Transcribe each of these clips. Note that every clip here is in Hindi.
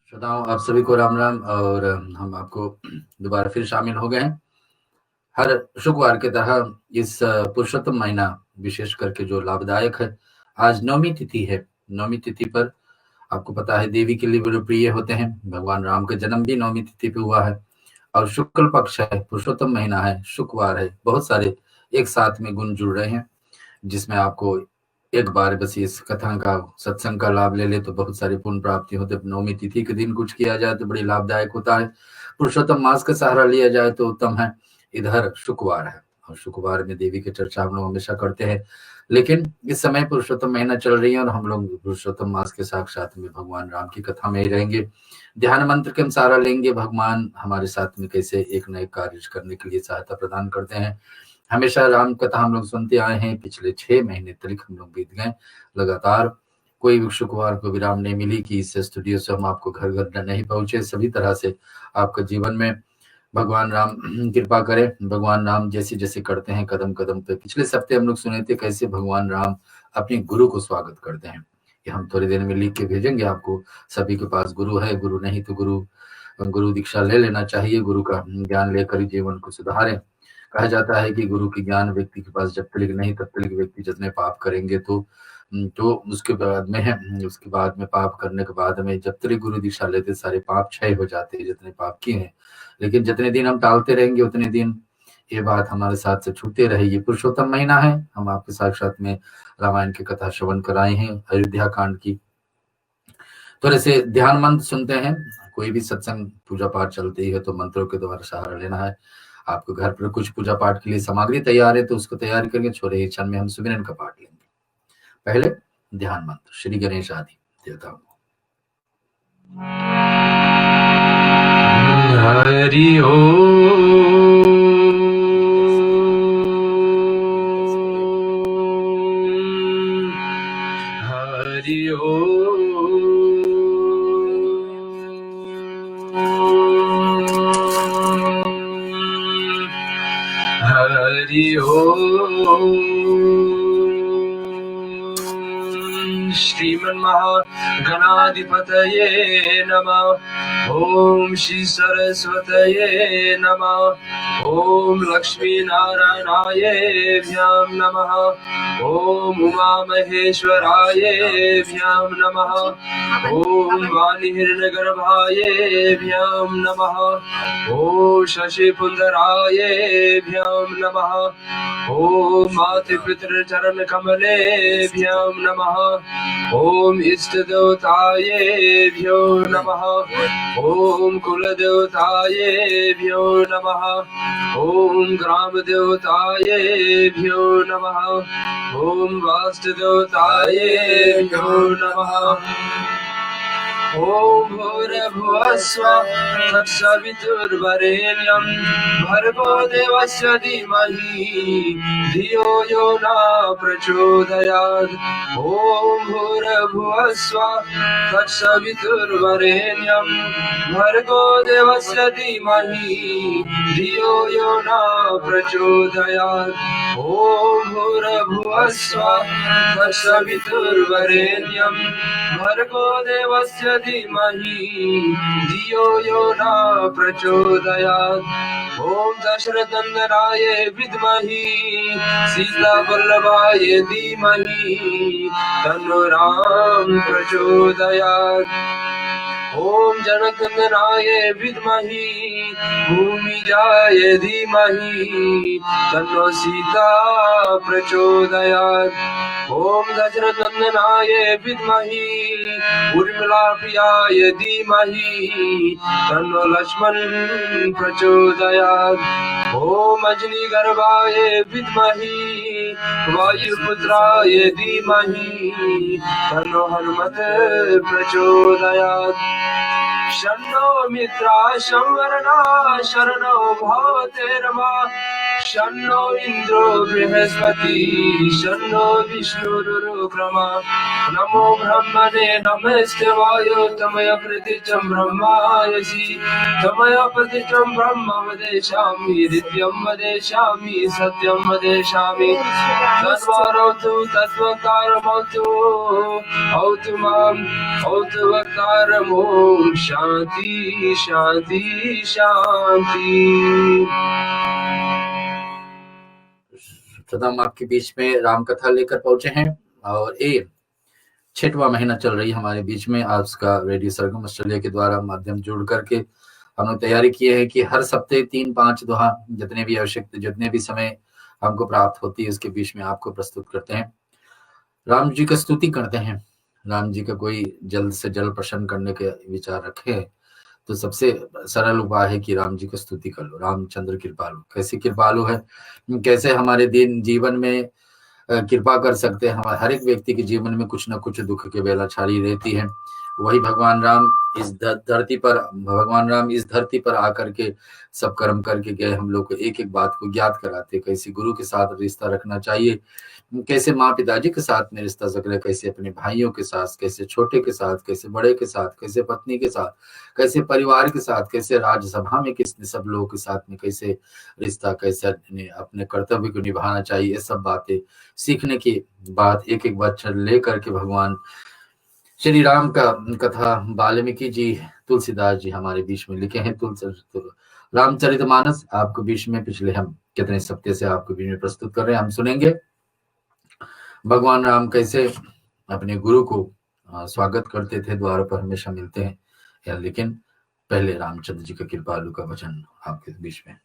श्रोताओं, आप सभी को राम राम। और हम आपको दोबारा फिर शामिल हो गए हैं। हर शुक्रवार की तरह इस पुरुषोत्तम महीना विशेष करके जो लाभदायक है, आज नवमी तिथि है। नवमी तिथि पर आपको पता है देवी के लिए बड़े प्रिय होते हैं। भगवान राम का जन्म भी नवमी तिथि पे हुआ है और शुक्ल पक्ष है, पुरुषोत्तम महीना है, शुक्रवार है। बहुत सारे एक साथ में गुण जुड़ रहे हैं, जिसमें आपको एक बार बस इस कथा का सत्संग का लाभ ले ले तो बहुत सारी पुण्य प्राप्ति होते। नवमी तिथि के दिन कुछ किया जाए तो बड़ी लाभदायक होता है। पुरुषोत्तम मास का सहारा लिया जाए तो उत्तम है। इधर शुक्रवार है और शुक्रवार में देवी की चर्चा हम लोग हमेशा करते हैं, लेकिन इस समय पुरुषोत्तम महीना चल रही है और हम लोग पुरुषोत्तम मास के साथ में भगवान राम की कथा में ही रहेंगे। ध्यान मंत्र के हम सहारा लेंगे। भगवान हमारे साथ में कैसे एक नए कार्य करने के लिए सहायता प्रदान करते हैं। हमेशा राम कथा हम लोग सुनते आए हैं। पिछले 6 महीने तक हम लोग बीत गए लगातार। कोई भी शुक्रवार को विराम नहीं मिली कि इस स्टूडियो से हम आपको घर घर नहीं पहुंचे। सभी तरह से आपके जीवन में भगवान राम कृपा करें। भगवान राम जैसे जैसे करते हैं कदम कदम पे। पिछले सप्ते हम लोग सुने थे कैसे भगवान राम अपने गुरु को स्वागत करते हैं। ये हम थोड़ी देर में लिख के भेजेंगे आपको। सभी के पास गुरु है, गुरु नहीं तो गुरु दीक्षा ले लेना चाहिए। गुरु का ज्ञान लेकर ही जीवन को सुधारें। कहा जाता है कि गुरु की ज्ञान व्यक्ति के पास जब तक नहीं तब तक व्यक्ति जितने पाप करेंगे तो उसके बाद में पाप करने के बाद में जब तक गुरु दीक्षा लेते सारे पाप क्षय हो जाते हैं जितने पाप किए हैं। लेकिन जितने दिन हम टालते रहेंगे उतने दिन ये बात हमारे साथ से छूटते रहेगी। पुरुषोत्तम महीना है, हम आपके साथ में रामायण की कथा श्रवण कराए हैं, अयोध्या कांड की। थोड़े से ध्यान मंत्र सुनते हैं। कोई भी सत्संग पूजा पाठ चलती है तो मंत्रों के द्वारा सहारा लेना है। आपके घर पर कुछ पूजा पाठ के लिए सामग्री तैयार है तो उसको तैयार करेंगे। छोटे ही क्षण में हम सुमिरन का पाठ लेंगे। पहले ध्यान मंत्र श्री गणेश आदि देवताओं। हरि ओम हरि ओम हरि ओम। श्रीमन्महागणाधिपतये नमः। ओम श्री सरस्वतये नमः। ओम लक्ष्मी नारायणाय भ्यां नमः। ओम उमा महेश्वराय भ्यां नमः। ओम वाणीहिरण्यगर्भाय भ्यां नमः। ओम शशिपुंडराय भ्यां नमः। ओम मातृपितृचरण कमले भ्यां नमः। ओम इष्ट देवताय भ्यो नमः। ओम कुल देवताय भ्यो नमः। ओम ग्राम देवताय भ्यो नमः। ओम वास्तु देवताय भ्यो नमः। ओम भूर्भुवस्सुः तत्सवितुर्वरेण्यं भर्गो देवस्य धीमहि धियो यो न प्रचोदयात्। ओम भूर्भुवस्सुः तत्सवितुर्वरेण्यं भर्गो देवस्य धीमहि धियो यो न प्रचोदयात्। ओम भूर्भुवस्सुः तत्सवितुर्वरेण्यं भर्गो देवस्य धीमहि धियो यो न प्रचोदयात्। ओम दशरथनंदनाय विद्महि सीतावल्लभाय धीमहि तन्नो राम प्रचोदयात्। ओम जनकनंदनाय विद्महि भूमिजाय धीमहि तन्नो सीता प्रचोदयात्। ओम दशरथनंदनाय विद्महि उर्मिलाप्रियाय धीमहि तन्नो लक्ष्मण प्रचोदयात्। ओम अजनीगर्भाय विद्महि वायुपुत्राय धीमहि तन्नो हनुमत प्रचोदयात्। शन्नो मित्रा संवरणा शरणो भवतेर्मा शन्नो इन्द्रो बृहस्पति शन्नो विष्णुरुक्रमा। नमो ब्रह्मणे नमस्ते वायो तमय प्रतिचं ब्रह्मायसि तमय प्रतिचं ब्रह्म वदेशामि दिव्यं वदेशामि सत्यं वदेशामि। तद्वारौतु तत्त्वकारमौतु भवतु मां भवतवतारम् ओम शांति शांति शांति। सदा हम आपके बीच में राम कथा लेकर पहुंचे हैं और ये 6वां महीना चल रही है हमारे बीच में। आज का रेडियो सरगम ऑस्ट्रेलिया के द्वारा माध्यम जोड़ करके हमने तैयारी की है कि हर सप्ताह 3-5 दोहा जितने भी आवश्यक जितने भी समय हमको प्राप्त होती है उसके बीच में आपको प्रस्तुत करते हैं। राम जी का स्तुति करते हैं। राम जी का कोई जल्द से जल्द प्रसन्न करने के विचार रखे तो सबसे सरल उपाय है कि राम जी को स्तुति कर लो। रामचंद्र कृपालु, कैसे कृपालु है, कैसे हमारे दिन जीवन में कृपा कर सकते हैं। हमारे हर एक व्यक्ति के जीवन में कुछ न कुछ दुख के बेला छाड़ी रहती है। वही भगवान राम इस धरती पर आकर के सब कर्म करके गए, हम लोग को एक एक बात को ज्ञात कराते, कैसे गुरु के साथ रिश्ता रखना चाहिए, कैसे माँ पिताजी के साथ में रिश्ता सकले, कैसे अपने भाइयों के साथ, कैसे छोटे के साथ, कैसे बड़े के साथ, कैसे पत्नी के साथ, कैसे परिवार के साथ, कैसे राज्यसभा में किसने सब लोगों के साथ में कैसे रिश्ता, कैसे अपने कर्तव्य को निभाना चाहिए। ये सब बातें सीखने की बात एक एक बच्चा लेकर के भगवान श्री राम का कथा वाल्मीकि जी, तुलसीदास जी हमारे बीच में लिखे हैं। रामचरितमानस आपको बीच में पिछले हम कितने सप्ताह से आपको बीच में प्रस्तुत कर रहे हैं। हम सुनेंगे भगवान राम कैसे अपने गुरु को स्वागत करते थे, द्वार पर हमेशा मिलते हैं। लेकिन पहले रामचंद्र जी का कृपालु का वचन आपके बीच में।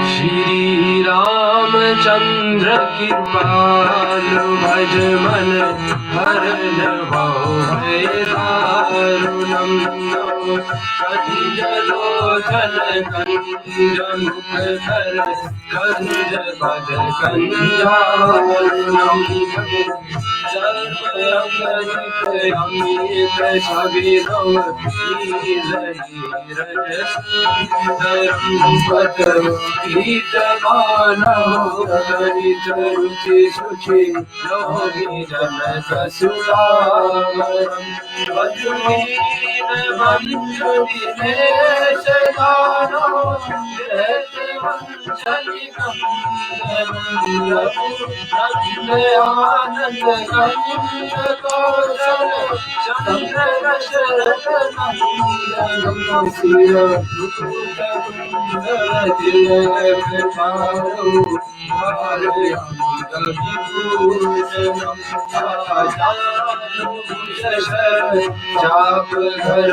श्री रामचंद्र कृपालु भज मन हरन भय दारुणम कंज लोचन कंज मुख धर कंज पद कंजावरणम अमित छविरम गीतमानव गरित रुचि शुचि लोभी जनक सुदागरम वज्रहीन मंजु दिनेश गानो वंशनिकम आनंद गंज कौशल चंद्र शरद नंदनम सिर मुकुट चाप घर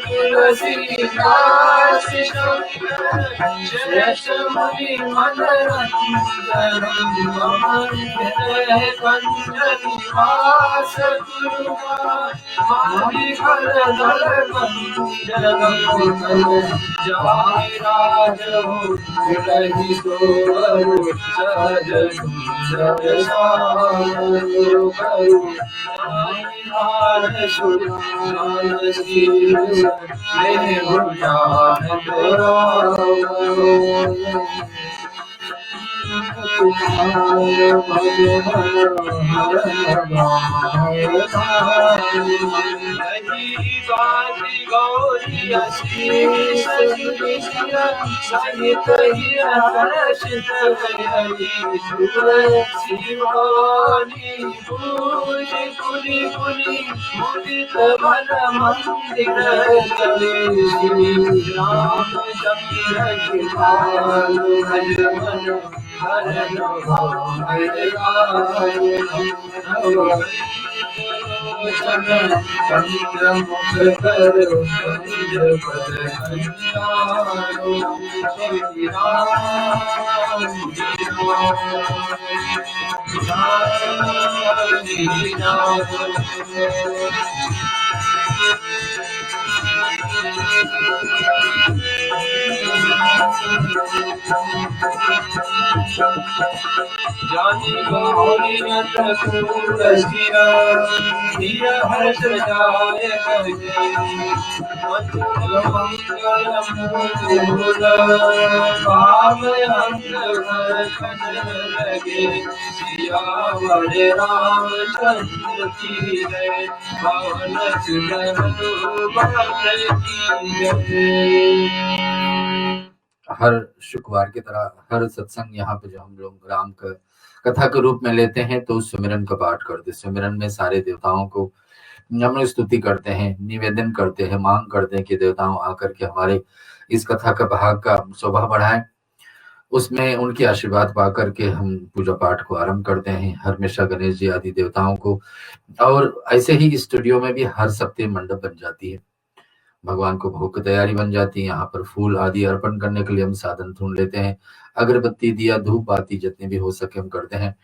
तुलसी श्रेष्ठ मुनि मन कंजनिवास मारी फल दल जय राज हो रही सोवरु सहज सुंदर सामरु करु गौरी सहित शिवानी पूज पुनि पुनि मुदित मन मंदिर चले श्री रामचंद्र कृपालु भज मन हरन भय चंद्र मुख कर कंज पद कंजारो श्री जानी गौरी नूर सिया हर्ष जाय कहे मंगल मूल भाव अंग खन लगे सियावर रामचंद्र की जय पवन सुत हनुमान की जय। हर शुक्रवार की तरह हर सत्संग यहाँ पे जो हम लोग राम का कथा के रूप में लेते हैं तो सुमिरन का पाठ करते हैं। सुमिरन में सारे देवताओं को हम लोग स्तुति करते हैं, निवेदन करते हैं, मांग करते हैं कि देवताओं आकर के हमारे इस कथा का भाग का शोभा बढ़ाएं। उसमें उनके आशीर्वाद पा करके हम पूजा पाठ को आरंभ करते हैं, हमेशा गणेश जी आदि देवताओं को। और ऐसे ही स्टूडियो में भी हर सप्ताह मंडप बन जाती है, भगवान को भोग की तैयारी बन जाती है। यहाँ पर फूल आदि अर्पण करने के लिए हम साधन ढूंढ लेते हैं, अगरबत्ती दिया धूप बाती जितने भी हो सके हम करते हैं।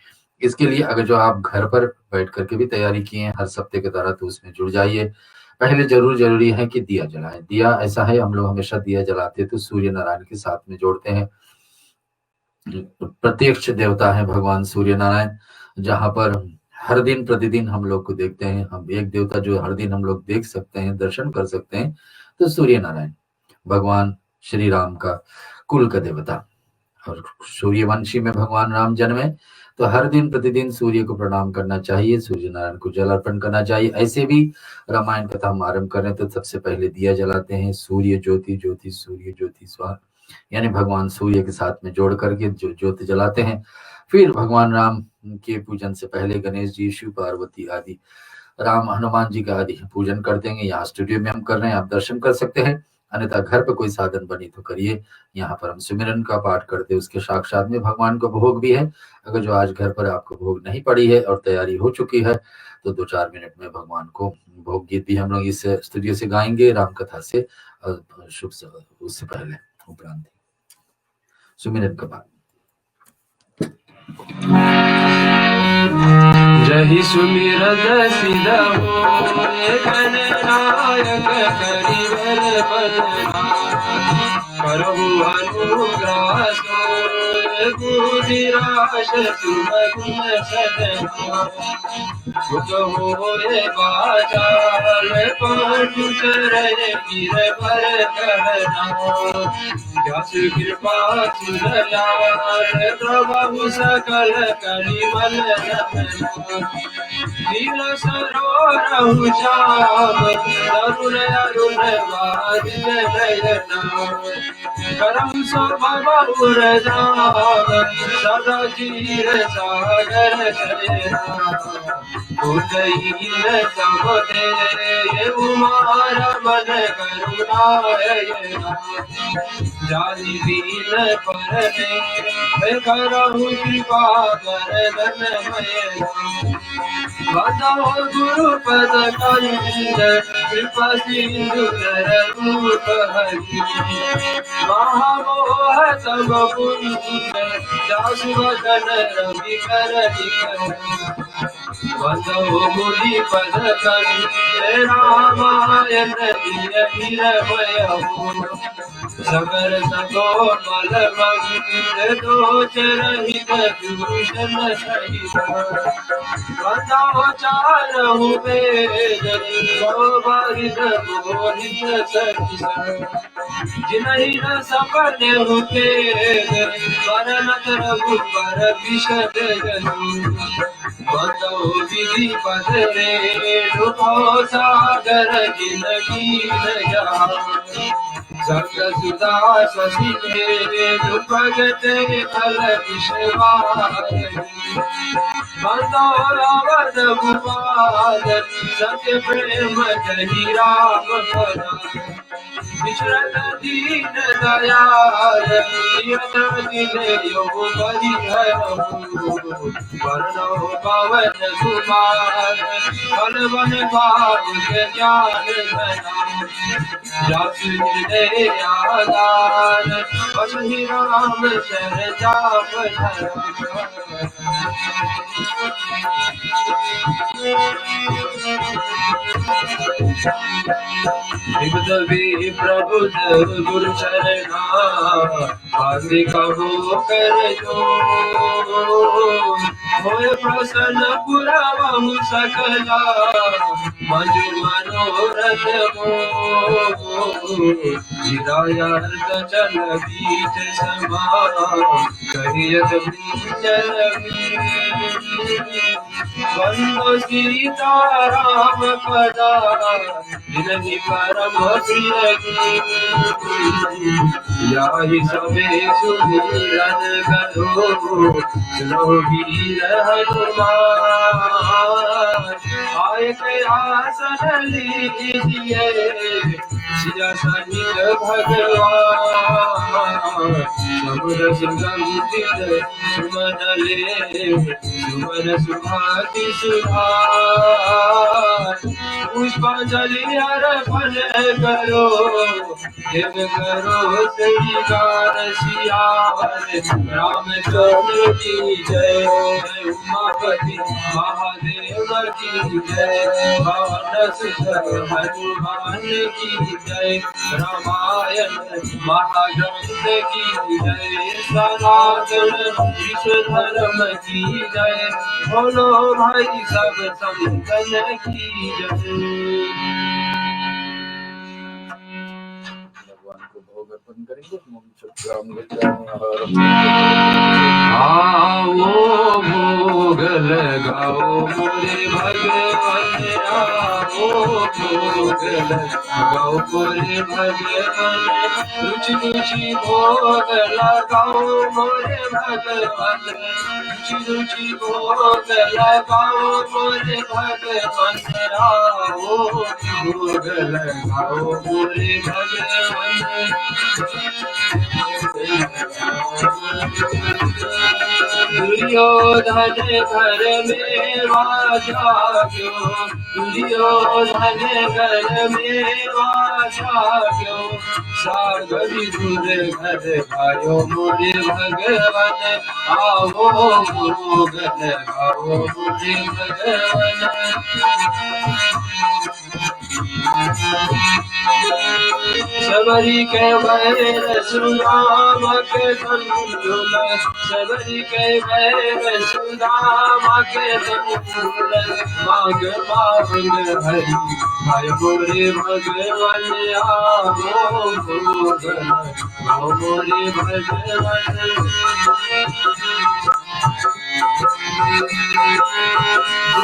इसके लिए अगर जो आप घर पर बैठ करके भी तैयारी किए हैं हर सप्ताह की तरह तो उसमें जुड़ जाइए। पहले जरूरी है कि दिया जलाएं। दिया ऐसा है, हम लोग हमेशा दिया जलाते हैं तो सूर्य नारायण के साथ में जोड़ते हैं। प्रत्यक्ष देवता है भगवान सूर्य नारायण, जहाँ पर हर दिन प्रतिदिन हम लोग को देखते हैं। हम एक देवता जो हर दिन हम लोग देख सकते हैं, दर्शन कर सकते हैं, तो सूर्य नारायण भगवान श्री राम का कुल का देवता। और सूर्यवंशी में भगवान राम जन्मे तो हर दिन प्रतिदिन सूर्य को प्रणाम करना चाहिए, सूर्य नारायण को जल अर्पण करना चाहिए। ऐसे भी रामायण कथा हम आरंभ करें तो सबसे पहले दिया जलाते हैं। सूर्य ज्योति ज्योति सूर्य ज्योति स्वाहा, यानी भगवान सूर्य के साथ में जोड़ करके जो ज्योति जलाते हैं। फिर भगवान राम के पूजन से पहले गणेश जी, शिव पार्वती आदि, राम हनुमान जी का आदि पूजन कर देंगे। यहाँ स्टूडियो में हम कर रहे हैं, आप दर्शन कर सकते हैं, अन्यथा घर पे कोई साधन बनी तो करिए। यहाँ पर हम सुमिरन का पाठ करते हैं, उसके साक्षात में भगवान को भोग भी है। अगर जो आज घर पर आपको भोग नहीं पड़ी है और तैयारी हो चुकी है तो 2-4 मिनट में भगवान को भोग गीत भी हम लोग इस स्टूडियो से गाएंगे राम कथा से शुभ उससे पहले उपरांत सुमिरन का पाठ। जहि सुमिरत सिद्ध होए गणनायक करिवर बलवान, करहु अनुग्रह सोए बुधिराश सुमगुण सदना, सुख होए बाचाल पाटु चरय गिरवर कहना, व्यास कृपा सुदयाल प्रभु सकल कलिमल नील सरोरहु श्याम तरुण अरुण बारिज नयना, करम स्वभाव राम सदा चीर सागर शयना, उदयीन सब दे उमार मन करुणायना, जानि दीन परने करहु कृपा वरदन बताओ गुरु पद कंद कृपा सिंधु रूप हरि, महामोह तब पुण्य दासु वदन रवि कर बताओ मुनि पद कंद रामायण निरभय सगर सतो मल मंद दोष रहित दूषण सहित, बताओ चारहु वेद शोभित मोहित सहित, जिन्हि न सपने हुकेद वरनत रघुबर विशद जनु, बताओ विधि पद रेणु सागर जिनगी जहाँ, संग सुधा शशि भगत फल विश्वास, बंदौलवद भूपाल सत्य प्रेम जहि राम परा, विचरत दीन दयाल नियत दिन योग परिहरहु, वर्णौ पवन कुमार फल वन भाग ज्ञान धना, जासु हृदय आधार वसहि राम शरजा विबुध प्रबुध गुरु चरणा आदि कहो कर जो, होय प्रसन्न पुरवहु सकला मंजु मनोरथ हो, चिरायत चल बीच समा कहियत जल वंदो सीता राम पदा जिनहि परम प्रिय याहि सबे सुमिरन करो रघुवीर हनुमान आए के आसन लीजिए सिया सहित भगवान समुद्र सुगंधित सुमन ले सुमन सुभाति सुधार पुष्पांजलि अर्पण करो देव करो श्रीकार सियावर रामचंद्र की जय उमापति महादेव की जय पवन सुत हनुमान की जय रामायण महाग्रंथ की जय सनातन विश्व धर्म की जय बोलो भाई सब संतन की जय। भगवान को भोग अर्पण करेंगे। आओ भोग लगाओ मोरे भगवान आओ भोग लगाओ मोरे भगवान रुचि रुचि भोग लगाओ मोरे भगवान रुचि रुचि भोग लगाओ मोरे भगवान आओ भोग लगाओ मोरे भगवान दुर्योधन घर में वाजा क्यों दुर्योधन घर में वाजा क्यों सागर दूर घर आयो मोरे भगवान आओ भोग लगाओ मोरे भगवान सबरी के बैर सुदाम के संतुल सबरी के बैर सुदाम के संतुल माग मांग हरि भाई मोरे भगवान आओ भोग आओ मोरे भगवान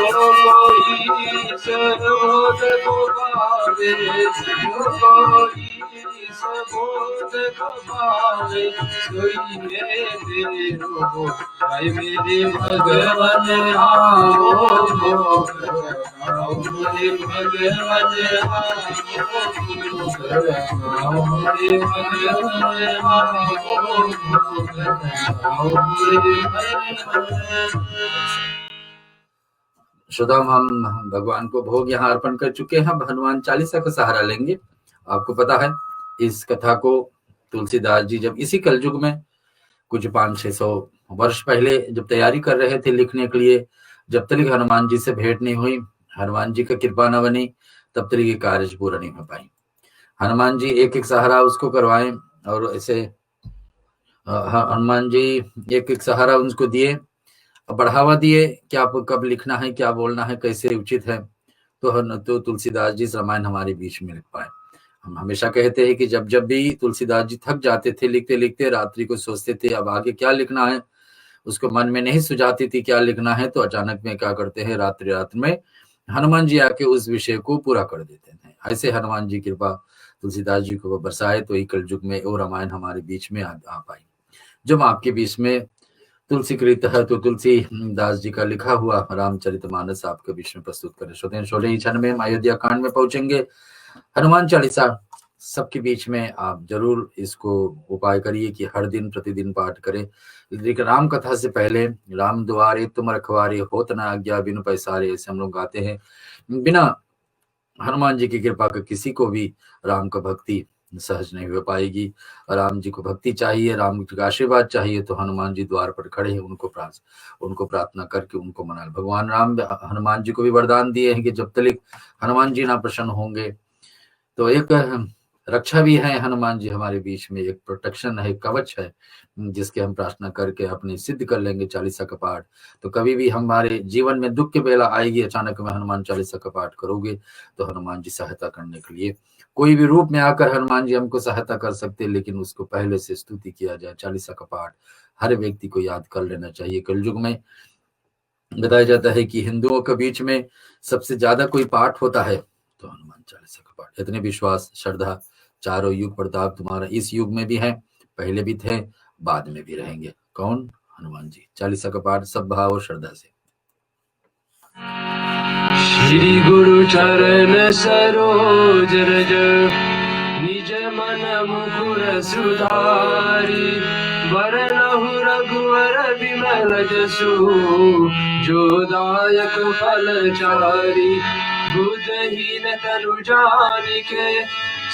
जो कोई सर्वोद को पावे जो कोई सबोध को पावे सोई मेरे हो भाई मेरे भगवान आओ मेरे भगवान आओ मेरे भगवान श्रोताओं, हम भगवान को भोग यहाँ अर्पण कर चुके हैं। हनुमान चालीसा का सहारा लेंगे। आपको पता है इस कथा को तुलसीदास जी जब इसी कलयुग में कुछ 500-600 वर्ष पहले जब तैयारी कर रहे थे लिखने के लिए, जब तक हनुमान जी से भेंट नहीं हुई, हनुमान जी का कृपा न बनी, तब तक ये कार्य पूरा नहीं हो पाई। हनुमान जी एक एक सहारा उसको करवाएं और ऐसे हनुमान जी एक एक सहारा उनको दिए, बढ़ावा दिए कि आप कब लिखना है, क्या बोलना है, कैसे उचित है। तो तुलसीदास जी रामायण हमारे बीच में लिख पाए। हम हमेशा कहते हैं कि जब जब भी तुलसीदास जी थक जाते थे लिखते लिखते, रात्रि को सोचते थे अब आगे क्या लिखना है, उसको मन में नहीं सुझाती थी क्या लिखना है, तो अचानक में क्या करते हैं, रात्रि में हनुमान जी आके उस विषय को पूरा कर देते हैं। ऐसे हनुमान जी कृपा तुलसीदास जी को बरसाए तो कलयुग में वो रामायण हमारे बीच में आ पाई। जब आपके बीच में तुलसीकृत है तो तुलसीदास जी का लिखा हुआ रामचरितमानस आपके बीच में प्रस्तुत करें। 16 क्षण में अयोध्या कांड में पहुंचेंगे। हनुमान चालीसा सबके बीच में आप जरूर इसको उपाय करिए कि हर दिन प्रतिदिन पाठ करें। लेकिन राम कथा से पहले राम द्वारे तुम रखवारे होत न आज्ञा बिनु पैसारे, ऐसे हम लोग गाते हैं। बिना हनुमान जी की कृपा का किसी को भी राम का भक्ति सहज नहीं हो पाएगी। राम जी को भक्ति चाहिए, राम जी का आशीर्वाद चाहिए, तो हनुमान जी द्वार पर खड़े हैं, उनको प्रार्थना करके उनको मना। भगवान राम हनुमान जी को भी वरदान दिए हैं कि जब तक हनुमान जी ना प्रसन्न होंगे, तो एक रक्षा भी है हनुमान जी हमारे बीच में, एक प्रोटेक्शन है, कवच है, जिसके हम प्रार्थना करके अपनी सिद्ध कर लेंगे चालीसा का पाठ। तो कभी भी हमारे जीवन में दुख की बेला आएगी, अचानक में हनुमान चालीसा का पाठ करोगे तो हनुमान जी सहायता करने के लिए कोई भी रूप में आकर हनुमान जी हमको सहायता कर सकते हैं, लेकिन उसको पहले से स्तुति किया जाए। चालीसा का पाठ हर व्यक्ति को याद कर लेना चाहिए। कलयुग में बताया जाता है कि हिंदुओं के बीच में सबसे ज्यादा कोई पाठ होता है तो हनुमान चालीसा का पाठ। इतने विश्वास श्रद्धा चारों युग प्रताप तुम्हारा इस युग में भी है, पहले भी थे, बाद में भी रहेंगे। कौन? हनुमान जी। चालीसा का पाठ सब भाव और श्रद्धा से। श्री गुरु चरण सरोज रज निज मन मुकुर सुधारी वरनहु रघुवर विमल जसु जो दायक फल चारि बुद्धहीन तनु जानिके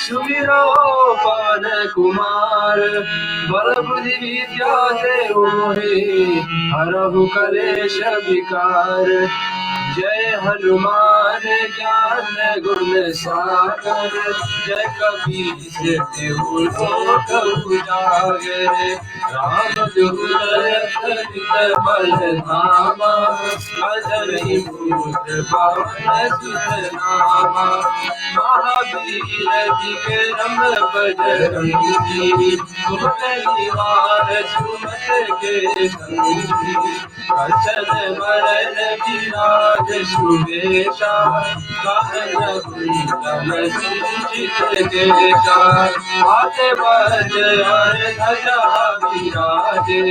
सुमिरो पवन कुमार बल बुद्धि विद्या देहु मोहे हरहु कलेश विकार जय हनुमान ज्ञान गुण सागर जय कबीर देहु लोक उजागर राम दुर्लभ बल धामा अजर भूत पवन सुत नामा महावीर विक्रम बजरंगी कुमति निवार सुमत के संगी वचन मरण विराज सुवेशा कानन कुंडल कुंचित केशा हाथ वज्र ध्वजा विराजे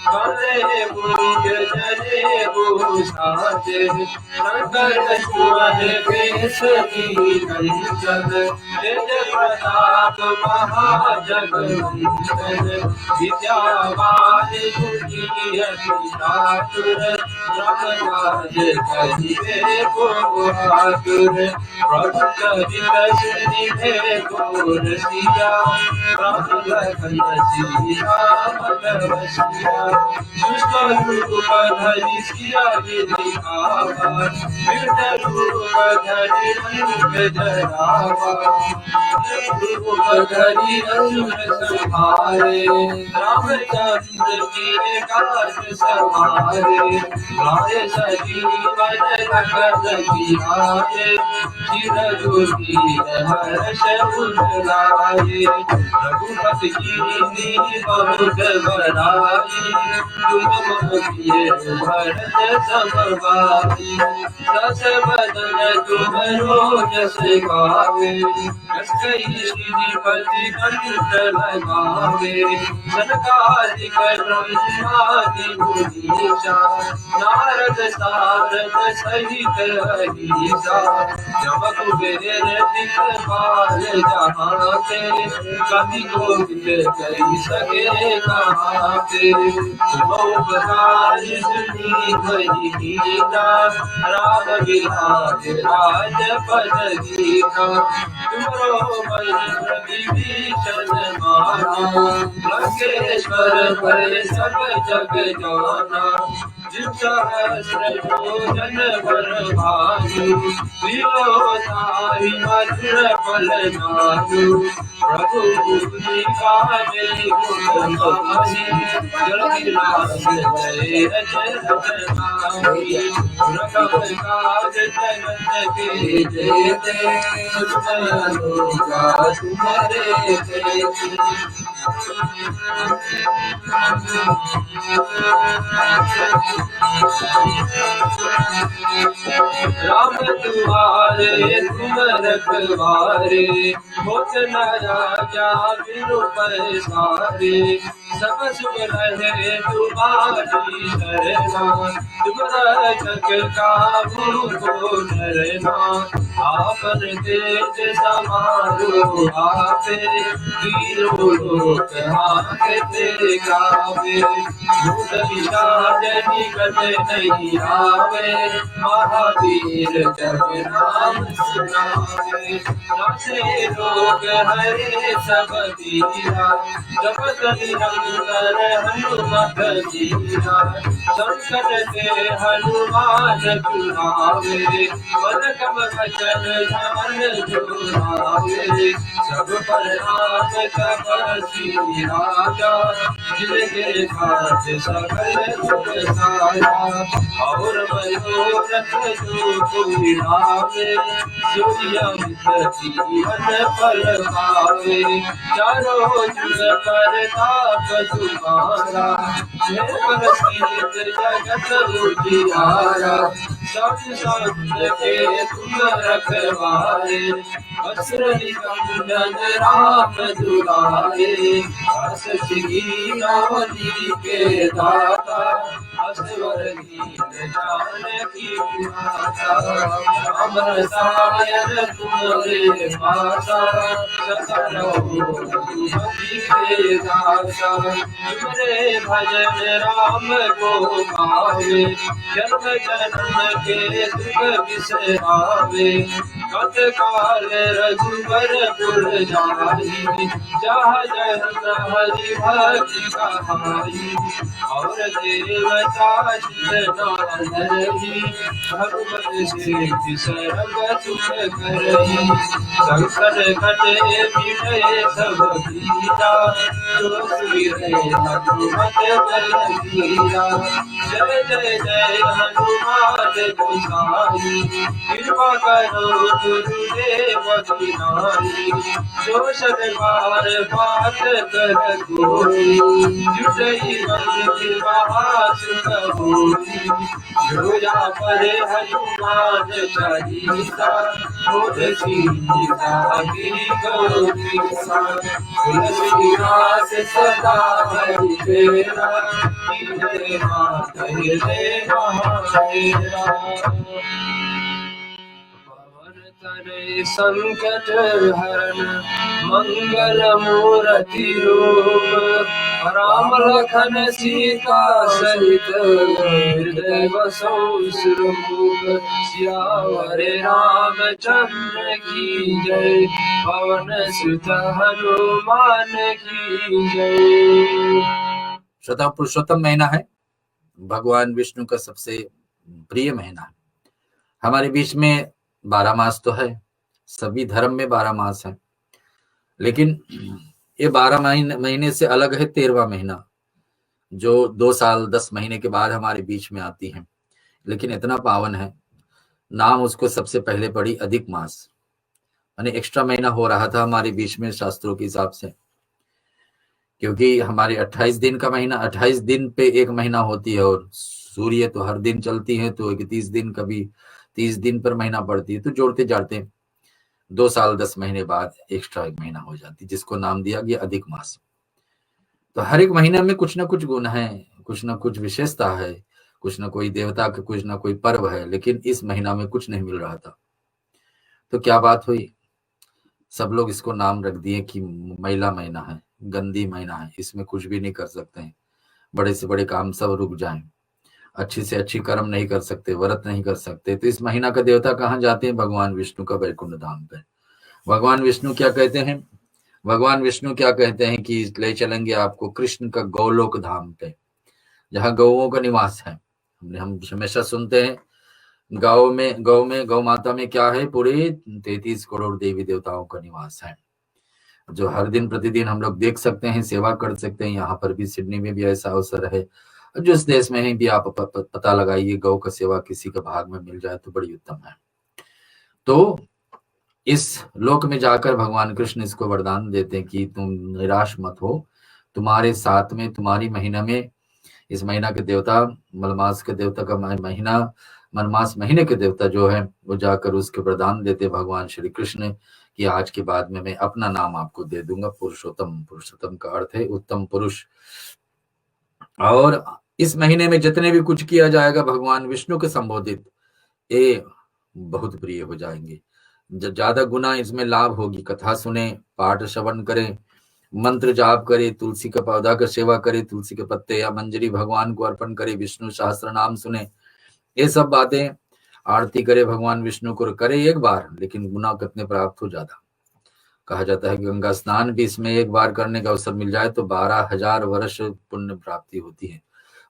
काले मूंज जने भूषाजे शंकर सुवन केसरी नंदन तेज प्रताप महाजगवंदन विद्यावान गुणी अति चातुर ब्रह्मराज कहिबे को आतुर प्रभु चरित सुनिबे को रसिया प्रभु लखन सिया मन बसिया सुष्ट रूप धरि सिया दिखावा विकट रूप धरि रंग जरावा रूप धरि असुर संहारे रामचंद्र की काज सवारे लाए सजीवन लखन जियाए चिरंजीवी हर्ष उर लाए रघुपति कीन्ही बहुत बड़ाई तुम मम प्रिय भरत सम भाई दस बदन तुम्हारो जस गावे जस कई श्रीपति कंठ लगावे सनकादिक ब्रह्मादि मुनीसा नारद सारद सहित अहिसा जब कुबेर दिखपाल जहाँ ते कवि कोविद कही सके कहाँ ते उपकार सुनी भई गीता राम विलास राजपद गीता तुमरो महिमा विभीषण माना लंकेश्वर भय सब जग जाना जिन सहस्र योजन वर भानु विलोताहि मधुर फल जानु प्रभु निकाले गुण गाने जल विलास जय रचनाई रघुवर काज जगत के जेते सुनलो का तुम्हारे तेते राम तुम्हारे तुम रखवारे होत न राजा बिनु पैसारे सब सुख रहे तुम्हारी शरणा तुम रक्षक काहू को डरना आपन तेज समारो आपे तीनों लोक हांकते गावे भूत पिशाच निकट नहीं आवे महावीर जब नाम सुनावे नासे रोग हरे सब पीरा जपत निरंतर हनुमत जीरा संकट से हनुमान छुड़ावे मन कम वचन ध्यान जुड़ावे सब पर आप तपस्वी राजा जिनके खाच सकल सुख साया और मनोरथ जो कोई लावे सूर्यमित जीवन फल पावे चारों जुग परताप तुम्हारा, हे प्रसिद्ध जगत उजियारा, सब संत के तुम रखवारे, असुरनि कंदन राम दुलारे, अस सिगी नवनी के दाता, असवर दीन जानकी माता, राम रसायन तुम्हारे पासा, सकल रघुपति के दासा, तुम्हारे भजन राम को भावे, जन्म जन्म के दुख बिसरावे, कत काल रघुबर पुर जाई, जहाँ जन्म हरि भक्ति कहाई, और देवता चितनाधरहि, भगवत सिद्ध सर्व सुख करहि, संकट कटे मिटै सब पीरा, जो सुमिरै हनुमत बलबीरा, जय जय जय हनुमान गोसाई, कृपा करो गुरुदेव की नाई, जो शत बार बात कर कोई, जुटई मन कृपा सुख होई, जो या परे हनुमान चालीसा, होत सीता की गौरीसा, तुलसीदास सदा हरि तेरा, कीजे मात हृदय महातेरा, तरे संकट हरण मंगल मूर्ति रूप, राम लखन सीता सहित हृदय बसौ सुरभूप, सियावर रामचंद्र की जय, पवन सुत हनुमान की जय। श्रोताओं, पुरुषोत्तम महीना है, भगवान विष्णु का सबसे प्रिय महीना है। हमारे बीच में 12 मास तो है, सभी धर्म में 12 मास है, लेकिन ये 12 महीने से अलग है 13वां महीना, जो 2 साल 10 महीने के बाद हमारे बीच में आती है, लेकिन इतना पावन है। नाम उसको सबसे पहले पड़ी अधिक मास, यानी एक्स्ट्रा महीना हो रहा था हमारे बीच में शास्त्रों के हिसाब से, क्योंकि हमारे 28 दिन का महीना, 28 दिन पे एक महीना होती है, और सूर्य तो हर दिन चलती है, तो 31 दिन कभी 30 दिन पर महीना पड़ती है, तो जोड़ते जाते 2 साल 10 महीने बाद एक्स्ट्रा एक महीना हो जाती, जिसको नाम दिया गया अधिक मास। तो हर एक महीने में कुछ ना कुछ गुण है, कुछ ना कुछ विशेषता है, कुछ ना कोई देवता का कुछ ना कोई पर्व है, लेकिन इस महीना में कुछ नहीं मिल रहा था। तो क्या बात हुई, सब लोग इसको नाम रख दिए कि मैला महीना है, गंदी महीना है, इसमें कुछ भी नहीं कर सकते हैं, बड़े से बड़े काम सब रुक जाएं, अच्छी से अच्छी कर्म नहीं कर सकते, व्रत नहीं कर सकते। तो इस महीना का देवता कहाँ जाते हैं? भगवान विष्णु का वैकुंठ धाम पे। भगवान विष्णु क्या कहते हैं? भगवान विष्णु क्या कहते हैं कि ले चलेंगे आपको कृष्ण का गौलोक धाम पे, जहाँ गौओं का निवास है। हम हमेशा सुनते हैं गौ माता में क्या है? पूरे 33 करोड़ देवी देवताओं का निवास है, जो हर दिन प्रतिदिन हम लोग देख सकते हैं, सेवा कर सकते हैं। यहाँ पर भी सिडनी में भी ऐसा अवसर है, जिस देश में भी आप पता लगाइए, गौ का सेवा किसी के भाग में मिल जाए तो बड़ी उत्तम है। तो इस लोक में जाकर भगवान कृष्ण इसको वरदान देते हैं कि तुम निराश मत हो, तुम्हारे साथ में, तुम्हारी महीना में, इस महीना के देवता, मलमास के देवता का महीना, मनमास महीने के देवता जो है, वो जाकर उसके वरदान देते भगवान श्री कृष्ण कि आज के बाद में मैं अपना नाम आपको दे दूंगा, पुरुषोत्तम। पुरुषोत्तम का अर्थ है उत्तम पुरुष। और इस महीने में जितने भी कुछ किया जाएगा भगवान विष्णु के संबोधित, ये बहुत प्रिय हो जाएंगे। ज्यादा गुना इसमें लाभ होगी। कथा सुने, पाठ श्रवण करें, मंत्र जाप करे, तुलसी का पौधा का सेवा करे, तुलसी के पत्ते या मंजरी भगवान को अर्पण करे, विष्णु सहस्त्र नाम सुने, ये सब बातें, आरती करे भगवान विष्णु को, करे एक बार, लेकिन गुना कितने प्राप्त हो ज्यादा। कहा जाता है कि गंगा स्नान भी इसमें एक बार करने का अवसर मिल जाए तो 12,000 वर्ष पुण्य प्राप्ति होती है।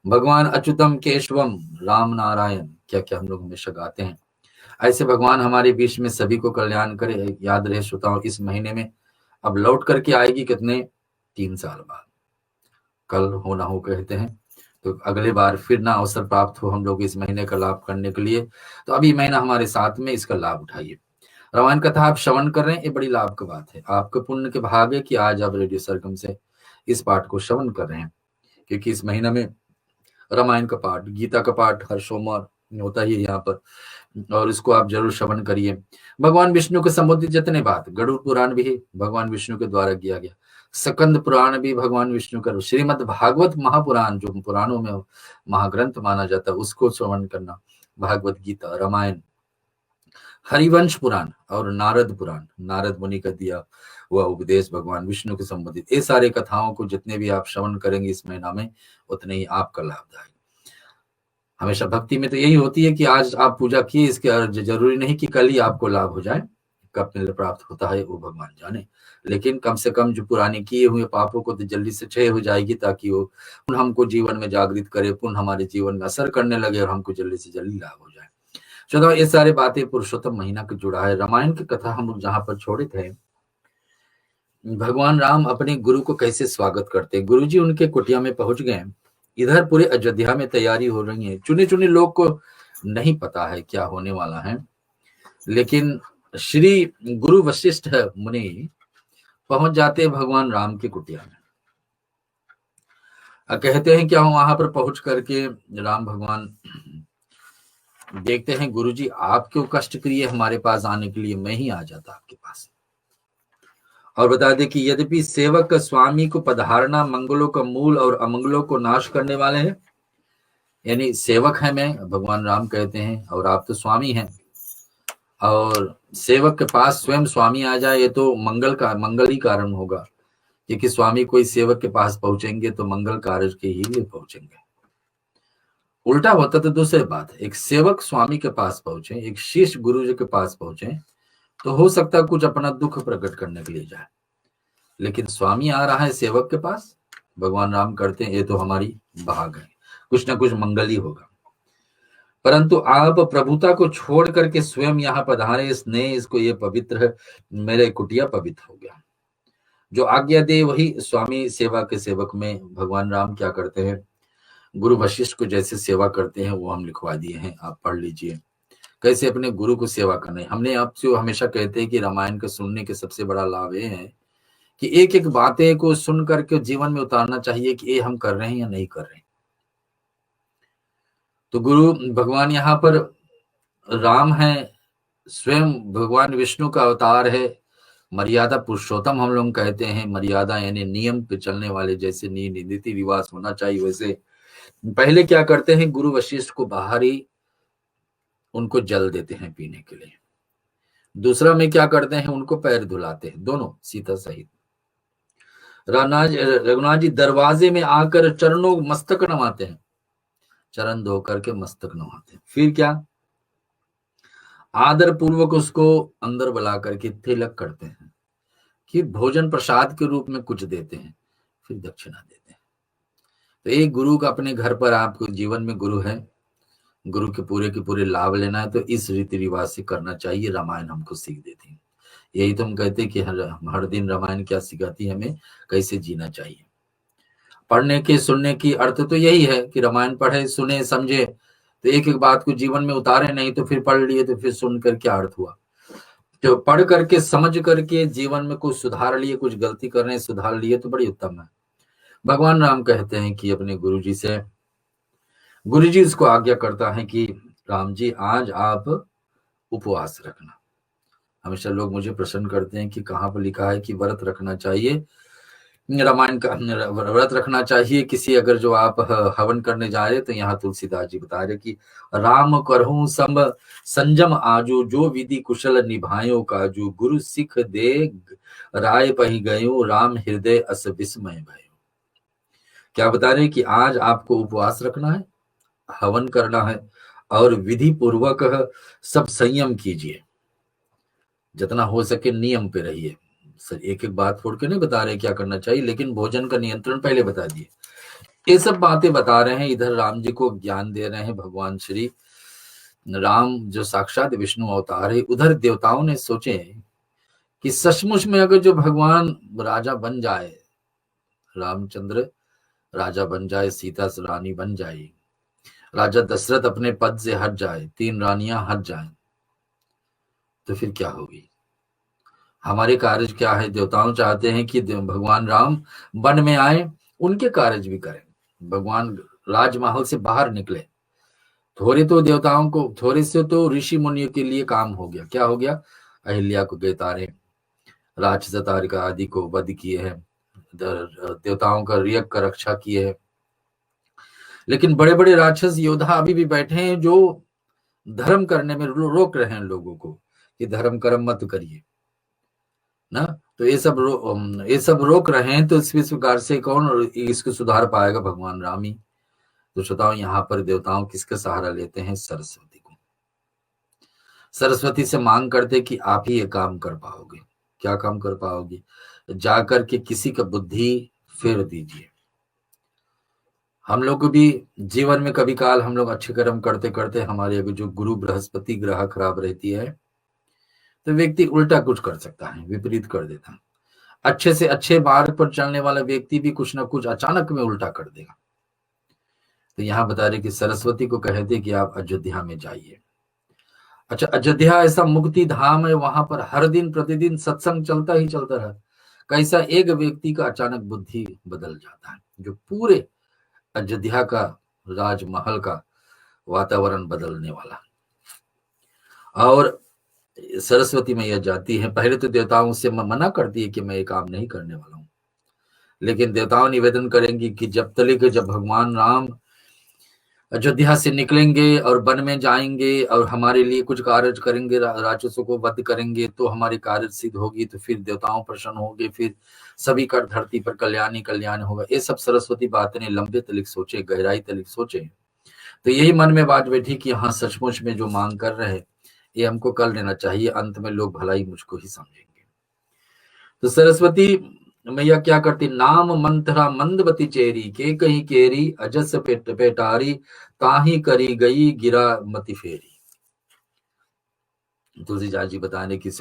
भगवान अच्युतम केशवम राम नारायण, क्या क्या हम लोग हमेशा गाते हैं। ऐसे भगवान हमारे बीच में सभी को कल्याण करे। याद रहे श्रोताओं, इस महीने में अब लौट करके आएगी कितने? 3 साल बाद, कल हो ना हो कहते हैं, तो अगले बार फिर ना अवसर प्राप्त हो हम लोग इस महीने का लाभ करने के लिए, तो अभी महीना हमारे साथ में, इसका लाभ उठाइए। रामायण कथा आप श्रवण कर रहे हैं, ये बड़ी लाभ की बात है। आपके पुण्य के भाग है कि आज आप रेडियो सरगम से इस पाठ को श्रवण कर रहे हैं, क्योंकि इस महीना में रामायण का पाठ, गीता का पाठ हर सोमवार होता ही है यहाँ पर, और इसको आप जरूर श्रवण करिए। भगवान विष्णु के संबंधित जितने बात, गरुड़ पुराण भी भगवान विष्णु के द्वारा किया गया, स्कंद पुराण भी भगवान विष्णु का, श्रीमद् भागवत महापुराण जो पुराणों में महाग्रंथ माना जाता है उसको श्रवण करना, भागवत गीता, रामायण, हरिवंश पुराण और नारद पुराण, नारद मुनि का दिया वह उपदेश भगवान विष्णु के संबंधित, ये सारे कथाओं को जितने भी आप श्रवण करेंगे इस महीना में उतने ही आपका लाभदायक। हमेशा भक्ति में तो यही होती है कि आज आप पूजा किए, इसके जरूरी नहीं कि कल ही आपको लाभ हो जाए, कब मिल प्राप्त होता है वो भगवान जाने, लेकिन कम से कम जो पुराने किए हुए पापों को तो जल्दी से क्षय हो जाएगी, ताकि वो पुनः हमको जीवन में जागृत करे, पुनः हमारे जीवन में असर करने लगे और हमको जल्दी से जल्दी लाभ हो जाए। चलो, ये सारे बातें पुरुषोत्तम महीना के जुड़ा है। रामायण की कथा हम लोग जहां पर छोड़े थे, भगवान राम अपने गुरु को कैसे स्वागत करते, गुरु जी उनके कुटिया में पहुंच गए, इधर पूरे अयोध्या में तैयारी हो रही है, चुने चुने लोग को नहीं पता है क्या होने वाला है, लेकिन श्री गुरु वशिष्ठ मुनि पहुंच जाते हैं भगवान राम की कुटिया में। कहते हैं क्या वहां पर पहुंच करके राम भगवान देखते हैं, गुरु जी आप क्यों कष्ट करिए हमारे पास आने के लिए, मैं ही आ जाता आपके पास। और बता दे कि यद्यपि सेवक स्वामी को पधारना मंगलों का मूल और अमंगलों को नाश करने वाले हैं, यानी सेवक है मैं, भगवान राम कहते हैं, और आप तो स्वामी हैं, और सेवक के पास स्वयं स्वामी आ जाए ये तो मंगल ही कारण होगा, क्योंकि स्वामी कोई सेवक के पास पहुंचेंगे तो मंगल कार्य के ही लिए पहुंचेंगे। उल्टा होता तो दूसरी बात है, एक सेवक स्वामी के पास पहुंचे, एक शिष्य गुरु जी के पास पहुंचे तो हो सकता है कुछ अपना दुख प्रकट करने के लिए जाए, लेकिन स्वामी आ रहा है सेवक के पास, भगवान राम करते हैं ये तो हमारी भाग है, कुछ ना कुछ मंगल ही होगा। परंतु आप प्रभुता को छोड़ करके स्वयं यहाँ पधारे, स्नेह इसको ये पवित्र, मेरे कुटिया पवित्र हो गया। जो आज्ञा दे वही स्वामी, सेवा के सेवक में भगवान राम क्या करते हैं, गुरु वशिष्ठ को जैसे सेवा करते हैं वो हम लिखवा दिए हैं, आप पढ़ लीजिए कैसे अपने गुरु को सेवा करना है। हमने आपसे हमेशा कहते हैं कि रामायण को सुनने के सबसे बड़ा लाभ ये है कि एक एक बातें को सुन करके जीवन में उतारना चाहिए कि ये हम कर रहे हैं या नहीं कर रहे हैं। तो गुरु भगवान यहाँ पर राम है, स्वयं भगवान विष्णु का अवतार है, मर्यादा पुरुषोत्तम हम लोग कहते हैं, मर्यादा यानी नियम पे चलने वाले, जैसे रीति रिवाज होना चाहिए वैसे। पहले क्या करते हैं, गुरु वशिष्ठ को बाहर ही उनको जल देते हैं पीने के लिए, दूसरा में क्या करते हैं, उनको पैर धुलाते हैं दोनों सीता सहित। रघुनाथ जी दरवाजे में आकर चरणों मस्तक नवाते हैं, चरण धो करके मस्तक नवाते हैं, फिर क्या आदर पूर्वक उसको अंदर बुला करके तिलक करते हैं, कि भोजन प्रसाद के रूप में कुछ देते हैं, फिर दक्षिणा देते हैं। तो एक गुरु का अपने घर पर आपको जीवन में गुरु है, गुरु के पूरे लाभ लेना है तो इस रीति रिवाज से करना चाहिए। रामायण हमको सीख देती है, यही तो हम कहते हैं कि हर दिन रामायण क्या सिखाती है, हमें कैसे जीना चाहिए। पढ़ने के सुनने की अर्थ तो यही है कि रामायण पढ़े सुने समझे, तो एक एक बात को जीवन में उतारे, नहीं तो फिर पढ़ लिए तो फिर सुनकर क्या अर्थ हुआ। जो पढ़ करके समझ करके जीवन में कुछ सुधार लिए, कुछ गलती कर रहे हैं सुधार लिए तो बड़ी उत्तम है। भगवान राम कहते हैं कि अपने गुरु जी से, गुरु जी उसको आज्ञा करता है कि राम जी आज आप उपवास रखना। हमेशा लोग मुझे प्रश्न करते हैं कि कहाँ पर लिखा है कि व्रत रखना चाहिए, रामायण का व्रत रखना चाहिए किसी, अगर जो आप हवन करने जा रहे तो यहाँ तुलसीदास जी बता रहे कि राम करहूं सम संजम आजू, जो विधि कुशल निभायो काजू, गुरु सिख दे राय पही गयो, राम हृदय अस विस्मय भयो। क्या बता रहे कि आज आपको उपवास रखना है, हवन करना है, और विधि पूर्वक सब संयम कीजिए, जितना हो सके नियम पे रहिए। सर एक एक बात छोड़ के नहीं बता रहे क्या करना चाहिए, लेकिन भोजन का नियंत्रण पहले बता दिए, ये सब बातें बता रहे हैं। इधर राम जी को ज्ञान दे रहे हैं भगवान श्री राम जो साक्षात विष्णु अवतार है। उधर देवताओं ने सोचे कि सचमुच में अगर जो भगवान राजा बन जाए, रामचंद्र राजा बन जाए, सीता रानी बन जाए, राजा दशरथ अपने पद से हट जाए, 3 रानियां हट जाएं, तो फिर क्या होगी। हमारे कार्य क्या है? देवताओं चाहते हैं कि भगवान राम वन में आए, उनके कार्य भी करें, भगवान राजमहल से बाहर निकले। थोड़े तो देवताओं को, थोड़े से तो ऋषि मुनियों के लिए काम हो गया। क्या हो गया? अहिल्या को गैतारे, राक्षस तारिका आदि को वध किए हैं, देवताओं का रियक का रक्षा किए हैं। लेकिन बड़े बड़े राक्षस योद्धा अभी भी बैठे हैं जो धर्म करने में रोक रहे हैं लोगों को कि धर्म कर्म मत करिए ना। तो ये सब रोक रहे हैं। तो इस प्रकार से कौन इसको सुधार पाएगा? भगवान राम ही। तो श्रोताओं, यहाँ पर देवताओं किसका सहारा लेते हैं? सरस्वती को। सरस्वती से मांग करते कि आप ही ये काम कर पाओगे। क्या काम कर पाओगे? जाकर के किसी का बुद्धि फेर दीजिए। हम लोग भी जीवन में कभी काल हम लोग अच्छे कर्म करते करते हमारे जो गुरु बृहस्पति ग्रह खराब रहती है, तो व्यक्ति उल्टा कुछ कर सकता है, विपरीत कर देता है। अच्छे से अच्छे मार्ग पर चलने वाला व्यक्ति भी कुछ ना कुछ अचानक में उल्टा कर देगा। तो यहाँ बता रहे कि सरस्वती को कहते कि आप अयोध्या में जाइए। अच्छा, अयोध्या ऐसा मुक्ति धाम है, वहां पर हर दिन प्रतिदिन सत्संग चलता ही चलता रहा। कैसा एक व्यक्ति का अचानक बुद्धि बदल जाता है, जो पूरे अयोध्या का राजमहल का वातावरण बदलने वाला। और सरस्वती मैया जाती है, पहले तो देवताओं से मना करती है कि मैं ये काम नहीं करने वाला हूं, लेकिन देवताओं निवेदन करेंगे कि जब भगवान राम अयोध्या से निकलेंगे और वन में जाएंगे और हमारे लिए कुछ कार्य करेंगे, राक्षसों को वध करेंगे, तो हमारी कार्य सिद्ध होगी, तो फिर देवताओं प्रसन्न होंगे, फिर सभी का धरती पर कल्याणी कल्याण होगा। ये सब सरस्वती बातें लंबे तलिक सोचे, गहराई तलिक सोचे। तो यही मन में बात बैठी कि हाँ, सचमुच में जो मांग कर रहे हैं ये हमको कर लेना चाहिए, अंत में लोग भलाई मुझको ही समझेंगे। तो सरस्वती मैया क्या करती? नाम मंत्रा मंदवती चेरी, के कहीं केरी अजस पेटारी, ताही करी गई गिरा मति फेरी। तुलसीदास जी बताने की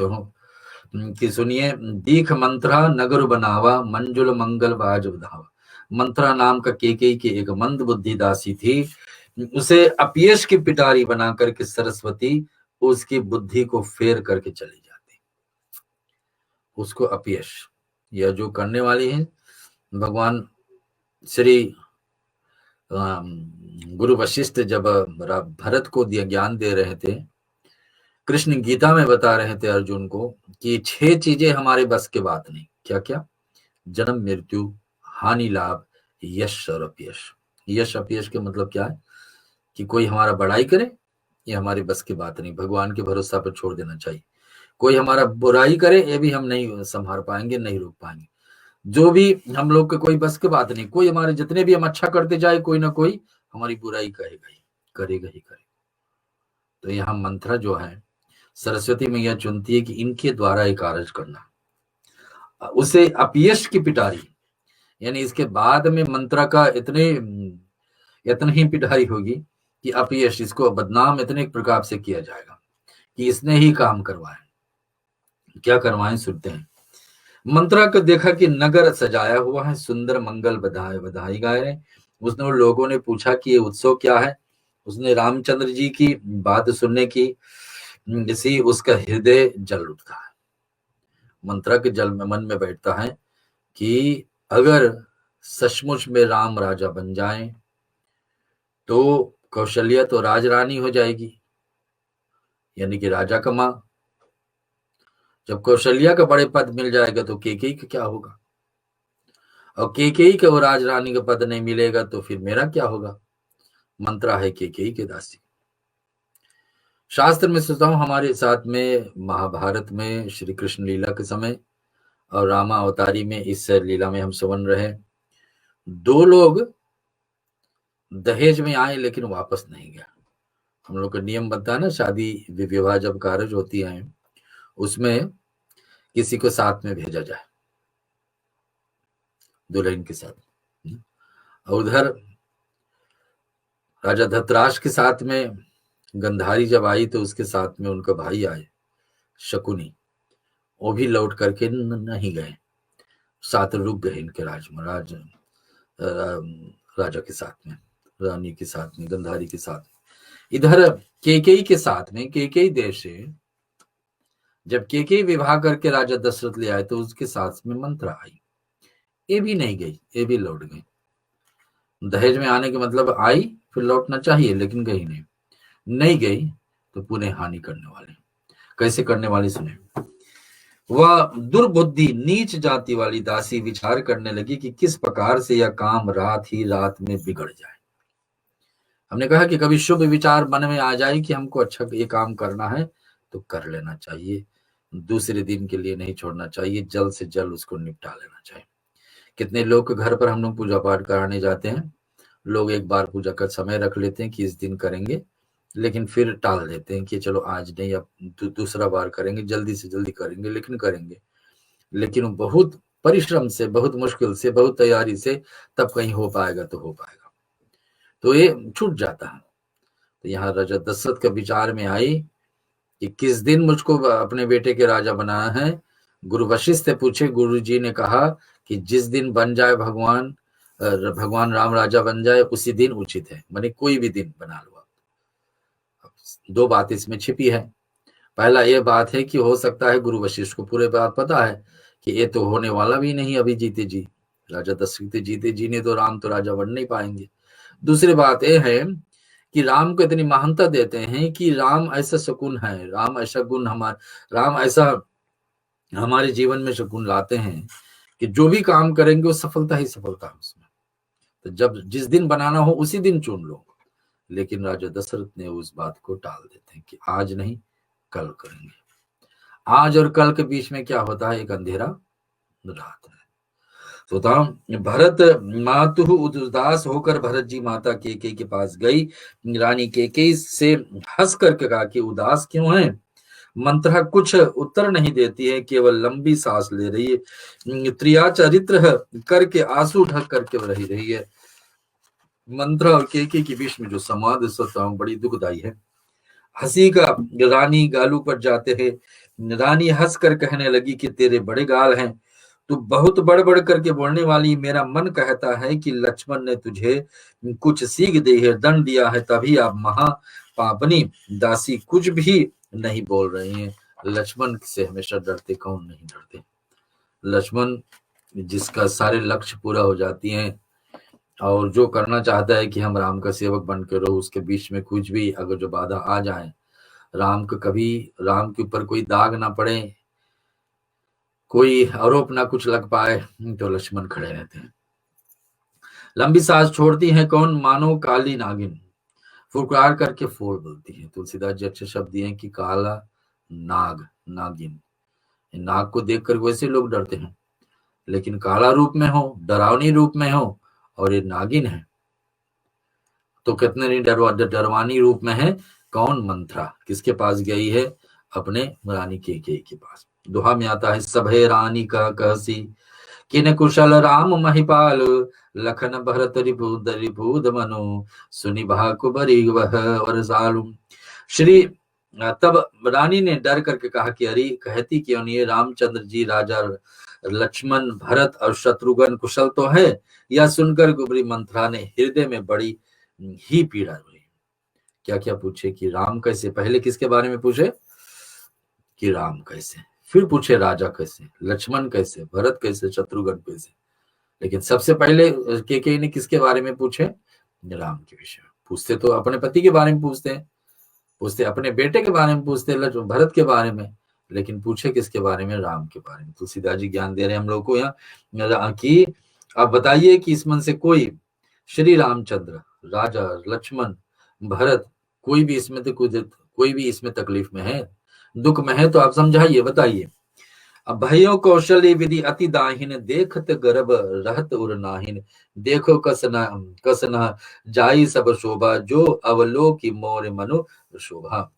सुनिए, दीख मंत्रा नगर बनावा, मंजुल मंगल बाज बधावा। मंत्रा नाम का केकई के एक मंद बुद्धि दासी थी, उसे अपयश की पिटारी बना करके सरस्वती उसकी बुद्धि को फेर करके चली जाती। उसको अपयश, यह जो करने वाली है, भगवान श्री गुरु वशिष्ठ जब भरत को ज्ञान दे रहे थे, कृष्ण गीता में बता रहे थे अर्जुन को कि 6 चीजें हमारे बस के बात नहीं। क्या क्या? जन्म मृत्यु, हानि लाभ, यश और अपयश। यश अपयश के मतलब क्या है? कि कोई हमारा बड़ाई करे, ये हमारी बस की बात नहीं, भगवान के भरोसा पर छोड़ देना चाहिए। कोई हमारा बुराई करे, ये भी हम नहीं संभाल पाएंगे, नहीं रोक पाएंगे। जो भी हम लोग के कोई बस की बात नहीं। कोई हमारे जितने भी हम अच्छा करते जाए, कोई ना कोई हमारी बुराई करेगा ही करेगा। तो यहाँ मंत्र जो है सरस्वती मैया चुनती है कि इनके द्वारा एक कार्य करना, उसे अपयश की पिटारी, यानी इसके बाद में मंत्र का इतनी ही पिटारी होगी कि अपयश, इसको बदनाम इतने प्रकार से किया जाएगा कि इसने ही काम करवाए। क्या करवाए सुनते हैं। मंत्रा को देखा कि नगर सजाया हुआ है, सुंदर मंगल बधाई गा रहे। उसने लोगों ने पूछा कि ये उत्सव क्या है। उसने रामचंद्र जी की बात सुनने की इसी उसका हृदय जल उठता है। मंत्रा के जल में मन में बैठता है कि अगर सचमुच में राम राजा बन जाए तो कौशल्या तो राजरानी हो जाएगी, यानी कि राजा का मां। जब कौशल्या का बड़े पद मिल जाएगा तो केकई का क्या होगा, और केकई के वो राजरानी का पद नहीं मिलेगा तो फिर मेरा क्या होगा। मंत्रा है केकई के दासी। शास्त्र में सोचता हूं हमारे साथ में महाभारत में श्री कृष्ण लीला के समय और रामा अवतारी में इस लीला में हम सुन रहे, 2 लोग दहेज में आए लेकिन वापस नहीं गया। हम लोग का नियम बनता है ना, शादी विवाह जब कार्य होती है उसमें किसी को साथ में भेजा जाए दुल्हन के साथ। और उधर राजा धतराष्ट्र के साथ में गंधारी जब आई तो उसके साथ में उनका भाई आए शकुनी, वो भी लौट करके नहीं गए, साथ रुक गए इनके राजा के साथ में, रानी के साथ में, गंधारी के साथ में। इधर केकई के साथ में, केकई देश से जब केकई विवाह करके राजा दशरथ ले आए तो उसके साथ में मंत्रा आई, ये भी नहीं गई, ये भी लौट गई। दहेज में आने के मतलब आई फिर लौटना चाहिए, लेकिन गई नहीं। नहीं गई तो पुनः हानि करने वाली। कैसे करने वाली सुने। वह दुर्बुद्धि नीच जाति वाली दासी विचार करने लगी कि किस प्रकार से यह काम रात ही रात में बिगड़ जाए। हमने कहा कि कभी शुभ विचार मन में आ जाए कि हमको अच्छा ये काम करना है तो कर लेना चाहिए, दूसरे दिन के लिए नहीं छोड़ना चाहिए, जल्द से जल्द उसको निपटा लेना चाहिए। कितने लोग के घर पर हम लोग पूजा पाठ कराने जाते हैं, लोग एक बार पूजा का समय रख लेते हैं कि इस दिन करेंगे, लेकिन फिर टाल देते हैं कि चलो आज नहीं, अब दूसरा बार करेंगे, जल्दी से जल्दी करेंगे, लेकिन करेंगे। लेकिन बहुत परिश्रम से, बहुत मुश्किल से, बहुत तैयारी से तब कहीं हो पाएगा तो हो पाएगा, तो ये छूट जाता है। तो यहाँ राजा दशरथ के विचार में आई कि किस दिन मुझको अपने बेटे के राजा बनाना है। गुरु वशिष्ठ से पूछे, गुरु जी ने कहा कि जिस दिन बन जाए भगवान राम राजा बन जाए उसी दिन उचित है, माने कोई भी दिन बना लो। दो बात इसमें छिपी है। पहला ये बात है कि हो सकता है गुरु वशिष्ठ को पूरे बात पता है कि ये तो होने वाला भी नहीं अभी जीते जी, राजा दशरथ जीते जी ने तो राम तो राजा बन नहीं पाएंगे। दूसरी बात ये है कि राम को इतनी महानता देते हैं कि राम ऐसा शकुन है, राम ऐसा गुण राम ऐसा हमारे जीवन में शकुन लाते हैं कि जो भी काम करेंगे वो सफलता ही सफलता है उसमें। तो जब जिस दिन बनाना हो उसी दिन चुन लो। लेकिन राजा दशरथ ने उस बात को टाल देते हैं कि आज नहीं कल करेंगे। आज और कल के बीच में क्या होता है, एक अंधेरा रात है। तो भरत मातु उदास होकर भरत जी माता केकई के पास गई। रानी केकई से हंस करके कहा कि उदास क्यों है। मंत्रा कुछ उत्तर नहीं देती है, केवल लंबी सांस ले रही है, त्रिया चरित्र करके आंसू ढक करके रही रही है। मंत्रा और केकई के बीच में जो संवाद बड़ी दुखदाई है। हंसी का रानी गालू पर जाते हैं। रानी हंस कर कहने लगी कि तेरे बड़े गाल हैं, तू बहुत बड़ बड़ करके बोलने वाली। मेरा मन कहता है कि लक्ष्मण ने तुझे कुछ सीख दी है, दंड दिया है, तभी आप महापापनी दासी कुछ भी नहीं बोल रही हैं। लक्ष्मण से हमेशा डरते कौन नहीं डरते। लक्ष्मण जिसका सारे लक्ष्य पूरा हो जाती हैं और जो करना चाहता है कि हम राम का सेवक बनकर रहो, उसके बीच में कुछ भी अगर जो बाधा आ जाए, राम को कभी राम के ऊपर कोई दाग ना पड़े, कोई आरोप ना कुछ लग पाए, तो लक्ष्मण खड़े रहते हैं। लंबी सांस छोड़ती हैं कौन, मानो काली नागिन, फुकार करके फोड़ बोलती है। तुलसीदास जी अच्छे शब्द दिए कि काला नाग, नागिन। नाग को देखकर वैसे लोग डरते हैं, लेकिन काला रूप में हो, डरावनी रूप में हो, और ये नागिन है तो कितने नहीं डरवानी रूप में है। कौन, मंत्रा। किसके पास गई है, अपने रानी केकई के पास। दोहा में आता है, सभे रानी का कहसी किन कुशल राम महिपाल, लखन भरत रिपुद मनु, सुनि भाकु बरी वह और जालू। श्री तब रानी ने डर करके कहा कि अरे कहती क्यों नहीं है, रामचंद्र जी, राजा लक्ष्मण, भरत और शत्रुघ्न कुशल तो है। यह सुनकर गुबरी मंत्रा ने हृदय में बड़ी ही पीड़ा हुई। क्या क्या पूछे कि राम कैसे, पहले किसके बारे में पूछे कि राम कैसे, फिर पूछे राजा कैसे, लक्ष्मण कैसे, भरत कैसे, शत्रुघ्न कैसे। लेकिन सबसे पहले केकई ने किसके बारे में पूछे, राम के विषय में। पूछते तो अपने पति के बारे में पूछते हैं, पूछते अपने बेटे के बारे में, पूछते भरत के बारे में, लेकिन पूछे किसके बारे में, राम के बारे में। तुलसीदास जी ज्ञान दे रहे हैं हम लोग को यहाँ कि आप बताइए कि इस मन से कोई श्री रामचंद्र, राजा लक्ष्मण, भरत, कोई भी इसमें तकलीफ में है, दुख में है, तो आप समझाइए, बताइए। अब भयो कौशल्य विधि अति दाहिन, देखत गर्भ रहत उर नाहिन, देखो कस न जाई सब शोभा, जो अवलोकी मोर मनु शोभा।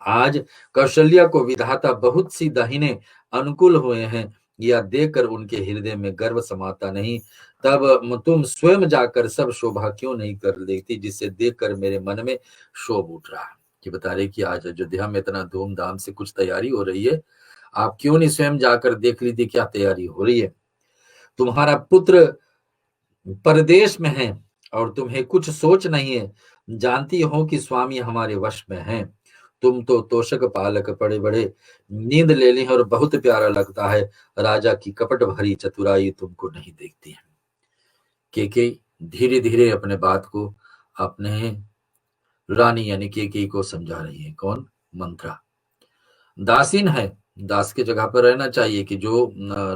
आज कौशल्या को विधाता बहुत सी दाहिने अनुकूल हुए हैं, यह देखकर उनके हृदय में गर्व समाता नहीं। तब तुम स्वयं जाकर सब शोभा क्यों नहीं कर लेती, जिसे देखकर मेरे मन में शोभ उठ रहा है। कि बता रहे कि आज अयोध्या में इतना धूमधाम से कुछ तैयारी हो रही है, आप क्यों नहीं स्वयं जाकर देख लीजिए क्या तैयारी हो रही है। तुम्हारा पुत्र परदेश में है और तुम्हें कुछ सोच नहीं है, जानती हो कि स्वामी हमारे वश में है। तुम तो तोषक पालक पड़े बड़े, नींद ले ली और बहुत प्यारा लगता है, राजा की कपट भरी चतुराई तुमको नहीं देखती है। केकई धीरे धीरे अपने बात को अपने रानी यानी केकई को समझा रही है। कौन? मंत्रा। दासीन है, दास की जगह पर रहना चाहिए कि जो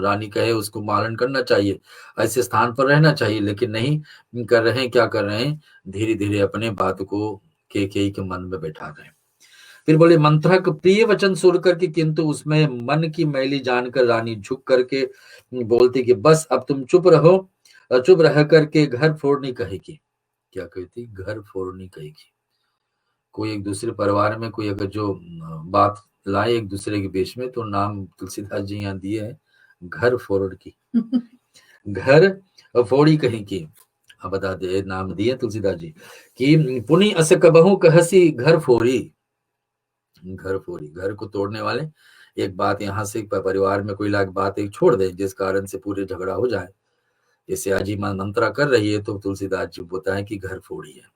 रानी कहे उसको पालन करना चाहिए, ऐसे स्थान पर रहना चाहिए, लेकिन नहीं कर रहे हैं। क्या कर रहे हैं? धीरे धीरे अपने बात को केकई के मन में बैठा रहे हैं। फिर बोले, मंत्रा का प्रिय वचन सुन करके किंतु उसमें मन की मैली जानकर रानी झुक करके बोलती कि बस अब तुम चुप रहो, चुप रह करके घर फोड़नी कहेगी। क्या कहती? घर फोड़नी कहेगी। कोई एक दूसरे परिवार में कोई अगर जो बात लाए एक दूसरे के बीच में, तो नाम तुलसीदास जी यहाँ दिए है घर फोड़ की। घर फोड़ी कहीं की। अब बता दे, नाम दिए तुलसीदास जी कि पुनि अस कबहू कहसी घर फोड़ी। घर फोड़ी, घर को तोड़ने वाले। एक बात यहाँ से परिवार में कोई लाख बात एक छोड़ दे जिस कारण से पूरे झगड़ा हो जाए, जैसे आजी मंत्रा कर रही है, तो तुलसीदास जी बताएं कि घर फोड़ी है।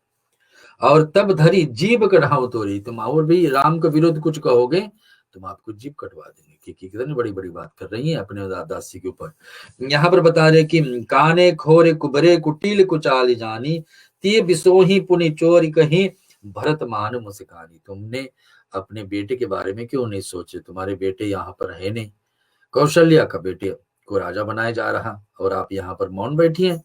और तब धरी जीभ कढ़ाओ तोरी, तुम और भी राम के विरुद्ध कुछ कहोगे तुम आपको जीभ कटवा देंगे। कि कितनी बड़ी बड़ी बात कर रही है अपने दासी के ऊपर। यहाँ पर बता रहे कि काने खोरे कुबरे कुटिल कुचाल जानी, ते बिसोही पुनि चोरी कहीं भरत मान मुस्कानी। तुमने अपने बेटे के बारे में क्यों नहीं सोचे? तुम्हारे बेटे यहाँ पर है नहीं, कौशल्या का बेटे को राजा बनाया जा रहा, और आप यहाँ पर मौन बैठी हैं।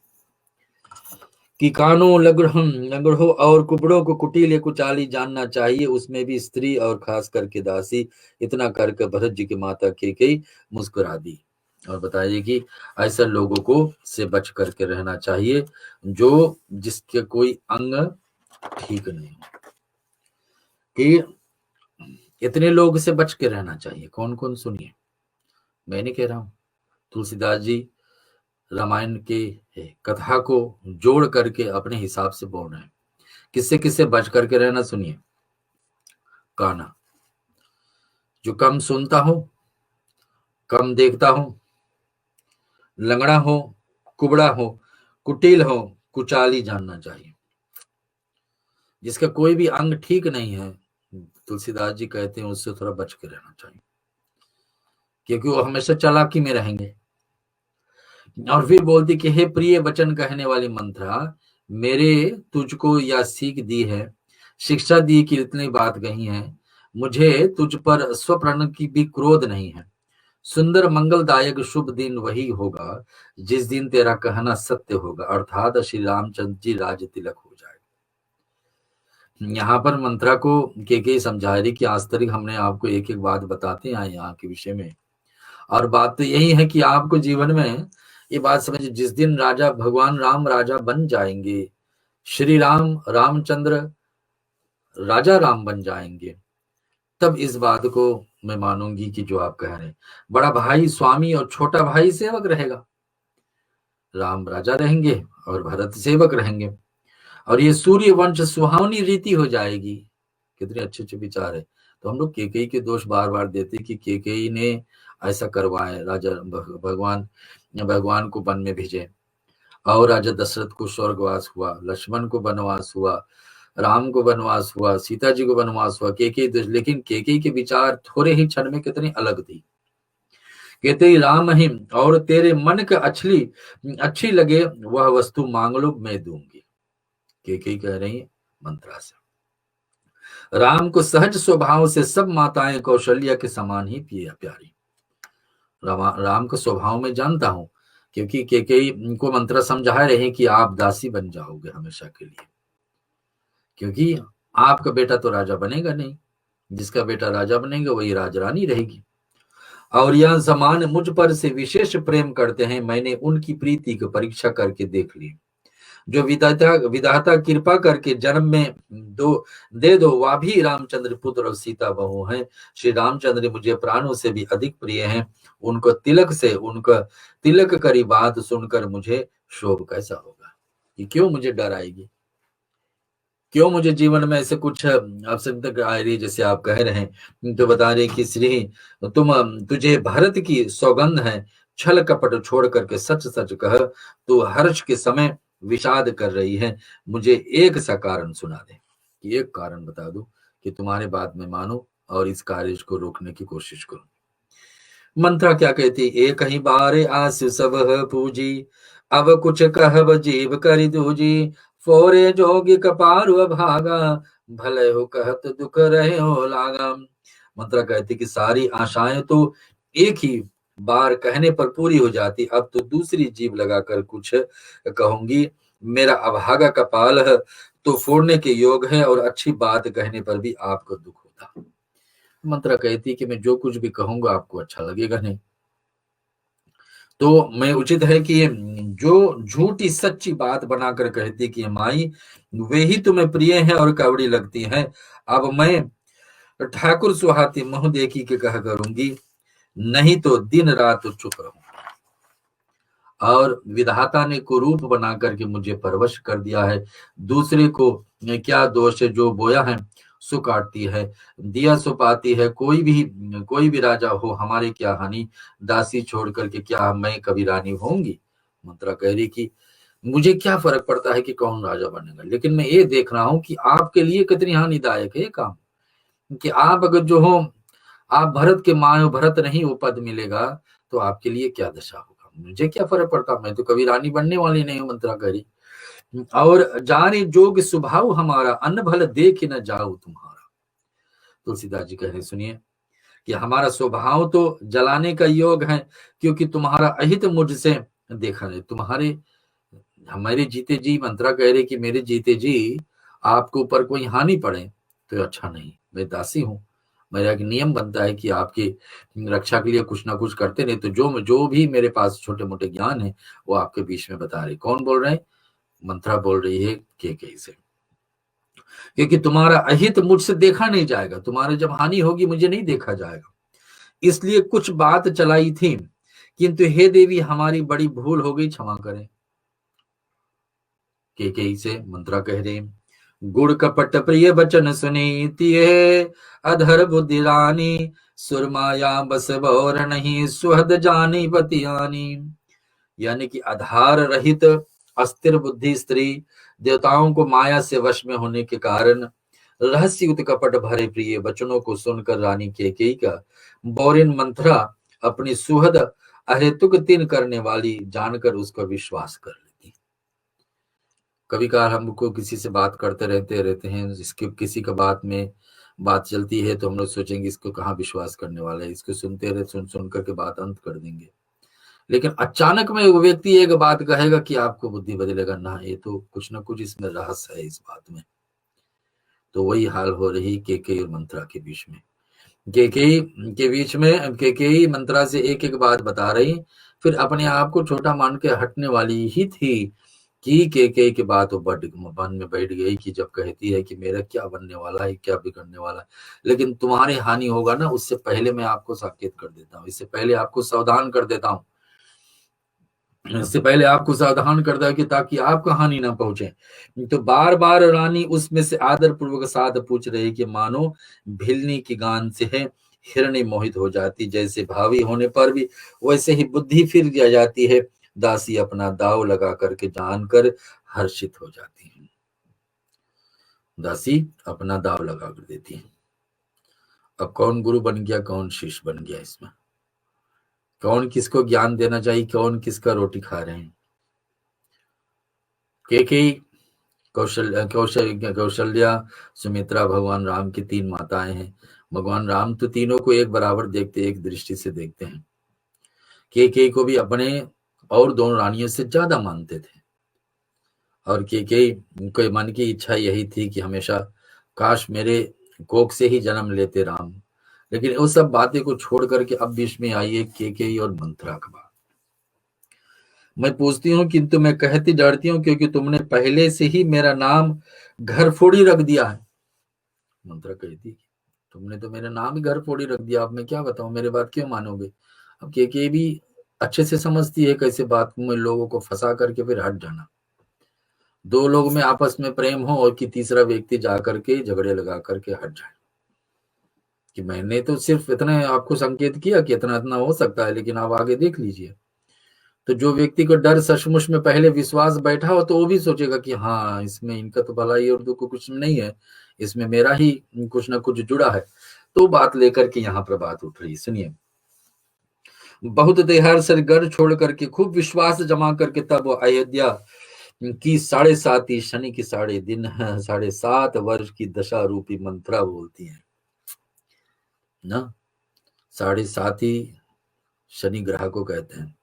कि कानों लगड़ो और कुबड़ों को कुटिल कुचाली जानना चाहिए, उसमें भी स्त्री और खास करके दासी। इतना करके भरत जी की माता केकई मुस्कुरा दी और बताइए कि ऐसे लोगों को से बच करके रहना चाहिए जो जिसके कोई अंग ठीक नहीं हो। कि इतने लोग से बच के रहना चाहिए। कौन कौन? सुनिए, मैं नहीं कह रहा हूं, तुलसीदास जी रामायण के कथा को जोड़ करके अपने हिसाब से बोल रहे हैं। किससे किससे बच करके रहना? सुनिए। काना, जो कम सुनता हो, कम देखता हो, लंगड़ा हो, कुबड़ा हो, कुटिल हो, कुचाली जानना चाहिए। जिसका कोई भी अंग ठीक नहीं है, तुलसीदास जी कहते हैं उससे थोड़ा बच के रहना चाहिए, क्योंकि वो हमेशा चालाकी में रहेंगे। और फिर बोलती कि हे प्रिय वचन कहने वाली मंत्रा, मेरे तुझको यह सीख दी है, शिक्षा दी कि इतनी बात कही है, मुझे तुझ पर स्वप्रण की भी क्रोध नहीं है। सुंदर मंगलदायक शुभ दिन वही होगा जिस दिन तेरा कहना सत्य होगा, अर्थात श्री रामचंद्र जी राज तिलक हो जाएगा। यहाँ पर मंत्रा को के समझा रही कि आज तक हमने आपको एक एक बात बताते आए यहाँ के विषय में, और बात तो यही है कि आपको जीवन में ये बात समझिए, जिस दिन राजा भगवान राम राजा बन जाएंगे, श्री राम रामचंद्र राजा राम बन जाएंगे, तब इस बात को मैं मानूंगी कि जो आप कह रहे हैं, बड़ा भाई स्वामी और छोटा भाई सेवक रहेगा। राम राजा रहेंगे और भरत सेवक रहेंगे, और ये सूर्य वंश सुहावनी रीति हो जाएगी। कितने अच्छे अच्छे विचार है। तो हम लोग केकई के दोष बार बार देते कि केकई ने ऐसा करवाए, राजा भगवान को वन में भेजे, और राजा दशरथ को स्वर्गवास हुआ, लक्ष्मण को वनवास हुआ, राम को वनवास हुआ, सीता जी को वनवास हुआ, लेकिन केकई के विचार थोड़े ही क्षण में कितनी अलग थी। कहते राम ही और तेरे मन के अच्छी लगे वह वस्तु मांग लो मैं दूंगी। केकई कह रही है मंत्रा से। राम को सहज स्वभाव से सब माताएं कौशल्या के समान ही प्यारी। राम को स्वभाव में जानता हूं, क्योंकि केकई उनको मंत्र समझा रहे कि आप दासी बन जाओगे हमेशा के लिए, क्योंकि आपका बेटा तो राजा बनेगा नहीं, जिसका बेटा राजा बनेगा वही राजरानी रहेगी। और यह समान मुझ पर से विशेष प्रेम करते हैं, मैंने उनकी प्रीति की परीक्षा करके देख ली। जो विधाता कृपा करके जन्म में दे दो, वह भी रामचंद्र पुत्र और सीता बहू हैं। श्री रामचंद्र मुझे प्राणों से भी अधिक प्रिय हैं। उनको तिलक करी बात सुनकर मुझे शोभ कैसा होगा। कि क्यों मुझे डर आएगी, क्यों मुझे जीवन में ऐसे कुछ अवसर तक आ रही, जैसे आप कह रहे हैं। तो बता रहे कि श्री तुझे भारत की सौगंध है, छल कपट छोड़ करके सच सच कह, तू हर्ष के समय विषाद कर रही है, मुझे एक सा कारण सुना दे। कि एक कारण बता दो कि तुम्हारे बात में मानो और इस कार्य को रोकने की कोशिश करो। मंत्रा क्या कहती, एक ही बार आस सब पूजी, अब कुछ कहब जीव करि दूजी, फोरे जोगी कपारु अभागा, भले हो कहत दुख रहे हो लागा। मंत्रा कहती कि सारी आशाएं तो एक ही बार कहने पर पूरी हो जाती, अब तो दूसरी जीभ लगाकर कुछ कहूंगी, मेरा अभागा कपाल है तो फोड़ने के योग है, और अच्छी बात कहने पर भी आपको दुख होता। मंत्रा कहती कि मैं जो कुछ भी कहूंगा आपको अच्छा लगेगा नहीं, तो मैं उचित है कि जो झूठी सच्ची बात बनाकर कहती कि माई वे ही तुम्हें प्रिय है और कवड़ी लगती है, अब मैं ठाकुर सुहाती मुँह देखी के कह करूंगी, नहीं तो दिन रात चुप रहूं। और विधाता ने कुरूप बना करके मुझे परवश कर दिया है, दूसरे को क्या दोष है, जो बोया है सो काटती है, दिया सो पाती है, कोई भी राजा हो हमारे क्या हानि, दासी छोड़ करके क्या मैं कभी रानी होंगी। मंत्रा कह रही कि मुझे क्या फर्क पड़ता है कि कौन राजा बनेगा, लेकिन मैं ये देख रहा हूं कि आपके लिए कितनी हानिदायक है ये काम, कि आप अगर जो हो आप भरत के माँ हो, भरत नहीं वो पद मिलेगा तो आपके लिए क्या दशा होगा, मुझे क्या फर्क पड़ता, मैं तो कभी रानी बनने वाली नहीं हूं। मंत्रा करी, और जाने जोग स्वभाव हमारा, अन्न भल देख न जाओ तुम्हारा। तुलसीदास जी कह रहे, सुनिए कि हमारा स्वभाव तो जलाने का योग है, क्योंकि तुम्हारा अहित मुझसे देखा नहीं, तुम्हारे हमारे जीते जी, मंत्रा कह रहे कि मेरे जीते जी आपके ऊपर कोई हानि पड़े तो अच्छा नहीं, मैं दासी हूं, मेरा एक नियम बनता है कि आपकी रक्षा के लिए कुछ ना कुछ करते रहे, तो जो भी मेरे पास छोटे मोटे ज्ञान है वो आपके बीच में बता रहे। कौन बोल रहे हैं? मंत्रा बोल रही है केकई से, क्योंकि तुम्हारा अहित मुझसे देखा नहीं जाएगा, तुम्हारा जब हानि होगी मुझे नहीं देखा जाएगा, इसलिए कुछ बात चलाई थी, किंतु हे देवी हमारी बड़ी भूल हो गई, क्षमा करें। केकई से मंत्रा कह रहे, गुड़ कपट प्रिय वचन सुनी तिये, अधर बुद्धि रानी, सुरमाया बस बौर नहीं, सुहद जानी बतियानी। यानी कि आधार रहित अस्थिर बुद्धि स्त्री, देवताओं को माया से वश में होने के कारण रहस्युत कपट भरे प्रिय वचनों को सुनकर रानी केकई का बौरिन मंत्रा अपनी सुहद अहेतुक तीन करने वाली जानकर उसका विश्वास कर लेती। कभी कभार हमको किसी से बात करते रहते हैं, इसके किसी का बात चलती है तो हम लोग सोचेंगे इसको कहाँ विश्वास करने वाला है, इसको सुनते रहे, सुन करके बात अंत कर देंगे, लेकिन अचानक में वो व्यक्ति एक बात कहेगा कि आपको बुद्धि बदलेगा ना, ये तो कुछ ना कुछ इसमें रहस्य है इस बात में। तो वही हाल हो रही केकई और मंत्रा के बीच में, केकई के बीच में केकई मंत्रा से एक एक बात बता रही, फिर अपने आप को छोटा मान के हटने वाली ही थी कि केकई की बात वो मन में बैठ गई, कि जब कहती है कि मेरा क्या बनने वाला है, क्या बिगड़ने वाला है, लेकिन तुम्हारी हानि होगा ना, उससे पहले मैं आपको साकेत कर देता हूँ, इससे पहले आपको सावधान कर देता हूँ, इससे पहले आपको सावधान कर दे कि ताकि आपको हानि ना पहुंचे। तो बार बार रानी उसमें से आदर पूर्वक साथ पूछ रही कि मानो भिलनी की गान से है हिरणी मोहित हो जाती, जैसे भावी होने पर भी वैसे ही बुद्धि फिर जाती है, दासी अपना दाव लगा करके जानकर हर्षित हो जाती है, दासी अपना दाव लगा कर देती है। अब कौन गुरु बन गया, कौन शिष्य बन गया, इसमें कौन किसको ज्ञान देना चाहिए, कौन किसका रोटी खा रहे हैं। केकई कौशल्या सुमित्रा भगवान राम की तीन माताएं हैं। भगवान राम तो तीनों को एक बराबर देखते, एक दृष्टि से देखते हैं। केकई को भी अपने और दोनों रानियों से ज्यादा मानते थे, और केकई के मन की इच्छा यही थी कि हमेशा काश मेरे कोख से ही जन्म लेते राम, लेकिन उस सब बातें को छोड़ करके अब बीच में आई है केकई और मंत्रा का बात। मैं पूछती हूँ किंतु मैं कहती डरती हूँ, क्योंकि तुमने पहले से ही मेरा नाम घर फोड़ी रख दिया है। मंत्रा कहती तुमने तो मेरा नाम ही घर फोड़ी रख दिया, अब मैं क्या बताऊं, मेरे बात क्यों मानोगे। अब के भी अच्छे से समझती है कैसे बात में लोगों को फंसा करके फिर हट जाना। दो लोग में आपस में प्रेम हो और कि तीसरा व्यक्ति जाकर के झगड़े लगा करके हट जाए, कि मैंने तो सिर्फ इतना आपको संकेत किया कि इतना इतना हो सकता है, लेकिन आप आगे देख लीजिए। तो जो व्यक्ति को डर सचमुच में पहले विश्वास बैठा हो तो वो भी सोचेगा कि हाँ, इसमें इनका तो भलाई और दुख कुछ नहीं है, इसमें मेरा ही कुछ ना कुछ जुड़ा है। तो बात लेकर के यहाँ पर बात उठ रही। सुनिए, बहुत देहार सर घर छोड़ करके खूब विश्वास जमा करके तब वो अयोध्या की 7.5 शनि की 7.5 वर्ष की दशा रूपी मंत्रा बोलती है ना। 7.5 शनि ग्रह को कहते हैं।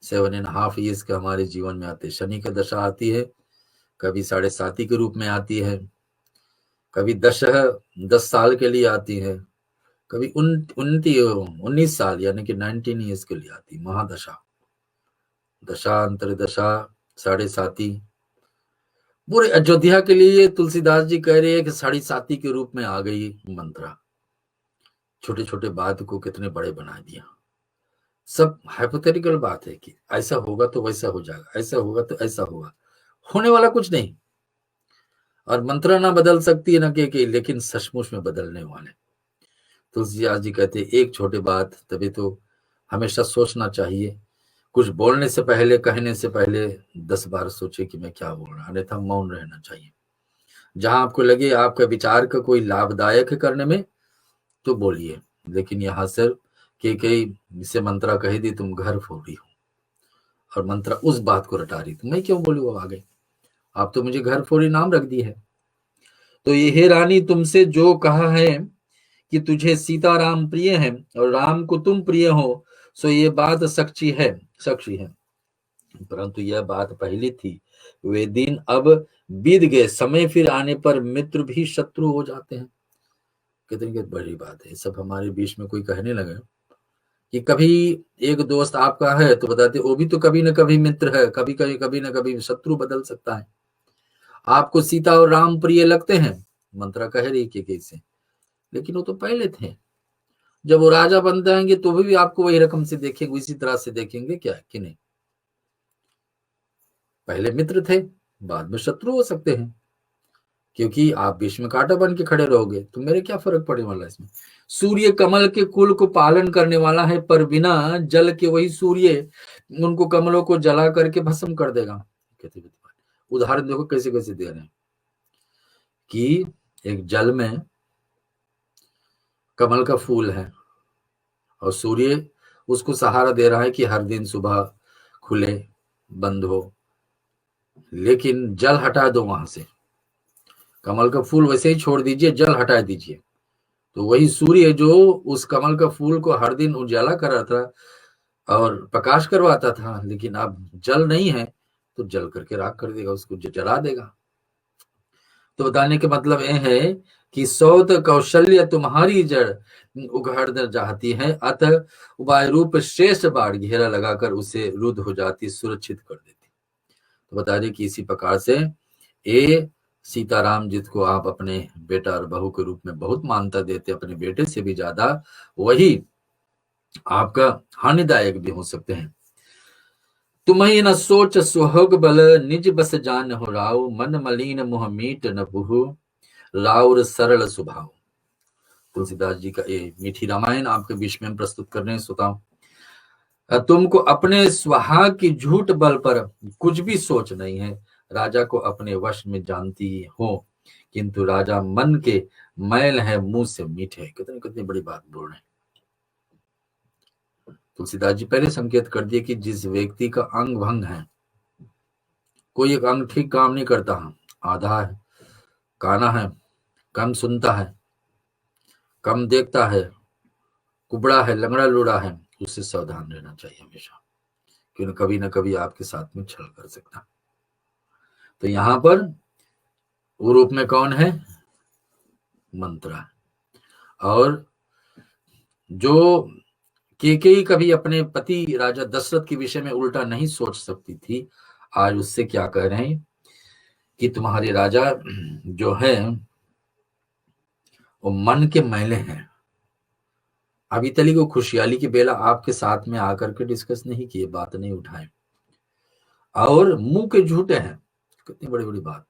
7.5 ईयर्स के हमारे जीवन में आते हैं। शनि की दशा आती है, कभी 7.5 के रूप में आती है, कभी 10 साल के लिए आती है, कभी 19 साल यानी कि 19 ईयर्स के लिए आती। महादशा, दशा अंतरदशा 7.5 पूरे अयोध्या के लिए तुलसीदास जी कह रहे हैं कि 7.5 के रूप में आ गई मंत्रा। छोटे छोटे बात को कितने बड़े बना दिया। सब हाइपोथेटिकल बात है कि ऐसा होगा तो वैसा हो जाएगा, ऐसा होगा तो ऐसा होगा, होने वाला कुछ नहीं। और मंत्रा ना बदल सकती है ना कि लेकिन सचमुच में बदलने वाले। तुलसीदास जी कहते एक छोटे बात, तभी तो हमेशा सोचना चाहिए। कुछ बोलने से पहले, कहने से पहले 10 बार सोचे कि मैं क्या बोल रहा, अन्यथा मौन रहना चाहिए। जहां आपको लगे आपका विचार का कोई लाभदायक है करने में तो बोलिए, लेकिन यहाँ सिर्फ कई से मंत्रा कही दी तुम घर फोड़ी हो, और मंत्रा उस बात को रटा रही, तो मैं क्यों बोलूँ आगे, आप तो मुझे घर फोड़ी नाम रख दी है। तो ये हे रानी, तुमसे जो कहा है कि तुझे सीता राम प्रिय है और राम को तुम प्रिय हो, सो ये बात सच्ची है, परंतु यह बात पहली थी, वे दिन अब बीत गए, समय फिर आने पर मित्र भी शत्रु हो जाते हैं। कितनी बड़ी बात है। सब हमारे बीच में कोई कहने लगे कि कभी एक दोस्त आपका है तो बताते वो भी तो कभी ना कभी मित्र है, कभी ना कभी शत्रु बदल सकता है। आपको सीता और राम प्रिय लगते हैं, मंत्रा कह रही कि कैसे, लेकिन वो तो पहले थे। जब वो राजा बन जाएंगे तो भी आपको वही रकम से देखेंगे, इसी तरह से देखेंगे क्या कि नहीं। पहले मित्र थे, बाद में शत्रु हो सकते हैं, क्योंकि आप बीच में कांटा बन के खड़े रहोगे तो मेरे क्या फर्क पड़ने वाला है इसमें। सूर्य कमल के कुल को पालन करने वाला है, पर बिना जल के वही सूर्य उनको कमलों को जला करके भस्म कर देगा। उदाहरण देखो कैसे कैसे दे रहे हैं कि एक जल में कमल का फूल है और सूर्य उसको सहारा दे रहा है कि हर दिन सुबह खुले बंद हो, लेकिन जल हटा दो वहां से, कमल का फूल वैसे ही छोड़ दीजिए, जल हटा दीजिए, तो वही सूर्य जो उस कमल का फूल को हर दिन उजाला कर रहा था और प्रकाश करवाता था, लेकिन अब जल नहीं है तो जल करके राख कर देगा, उसको जला देगा। तो बताने के मतलब यह है कि सौत कौशल्य तुम्हारी जड़ उघाड़ जाती है, अतः उपाय रूप श्रेष्ठ बाढ़ घेरा लगाकर उसे रुद्ध हो जाती, सुरक्षित कर देती। तो बता दें कि इसी प्रकार से ये सीताराम जिसको आप अपने बेटा और बहू के रूप में बहुत मानता देते, अपने बेटे से भी ज्यादा, वही आपका हानिदायक भी हो सकते हैं। तुम्हें न सोच सुहोग बल निज बस जान हो राव, मन मलिन मुह मीट न बुहु राउर सरल स्वभाव। तुलसीदास जी का ये मीठी रामायण आपके बीच में प्रस्तुत कर रहे हैं। श्रोताओं, तुमको अपने सुहाग की झूठ बल पर कुछ भी सोच नहीं है, राजा को अपने वश में जानती हो, किंतु राजा मन के मैल है, मुंह से मीठे। कितनी कितनी बड़ी बात बोल रहे हैं तुलसीदास जी। पहले संकेत कर दिए कि जिस व्यक्ति का अंग भंग है, कोई एक अंग ठीक काम नहीं करता है, आधा है, काना है, कम सुनता है, कम देखता है, कुबड़ा है, लंगड़ा लूड़ा है, उससे सावधान रहना चाहिए हमेशा, क्योंकि कभी ना कभी आपके साथ में छल कर सकता। तो यहां पर वो रूप में कौन है? मंत्रा। और जो केकई कभी अपने पति राजा दशरथ के विषय में उल्टा नहीं सोच सकती थी, आज उससे क्या कह रहे हैं कि तुम्हारे राजा जो है वो मन के मैले हैं। अभी तली को खुशहाली की बेला आपके साथ में आकर के डिस्कस नहीं किए, बात नहीं उठाए, और मुंह के झूठे हैं। कितनी बड़ी बड़ी बात।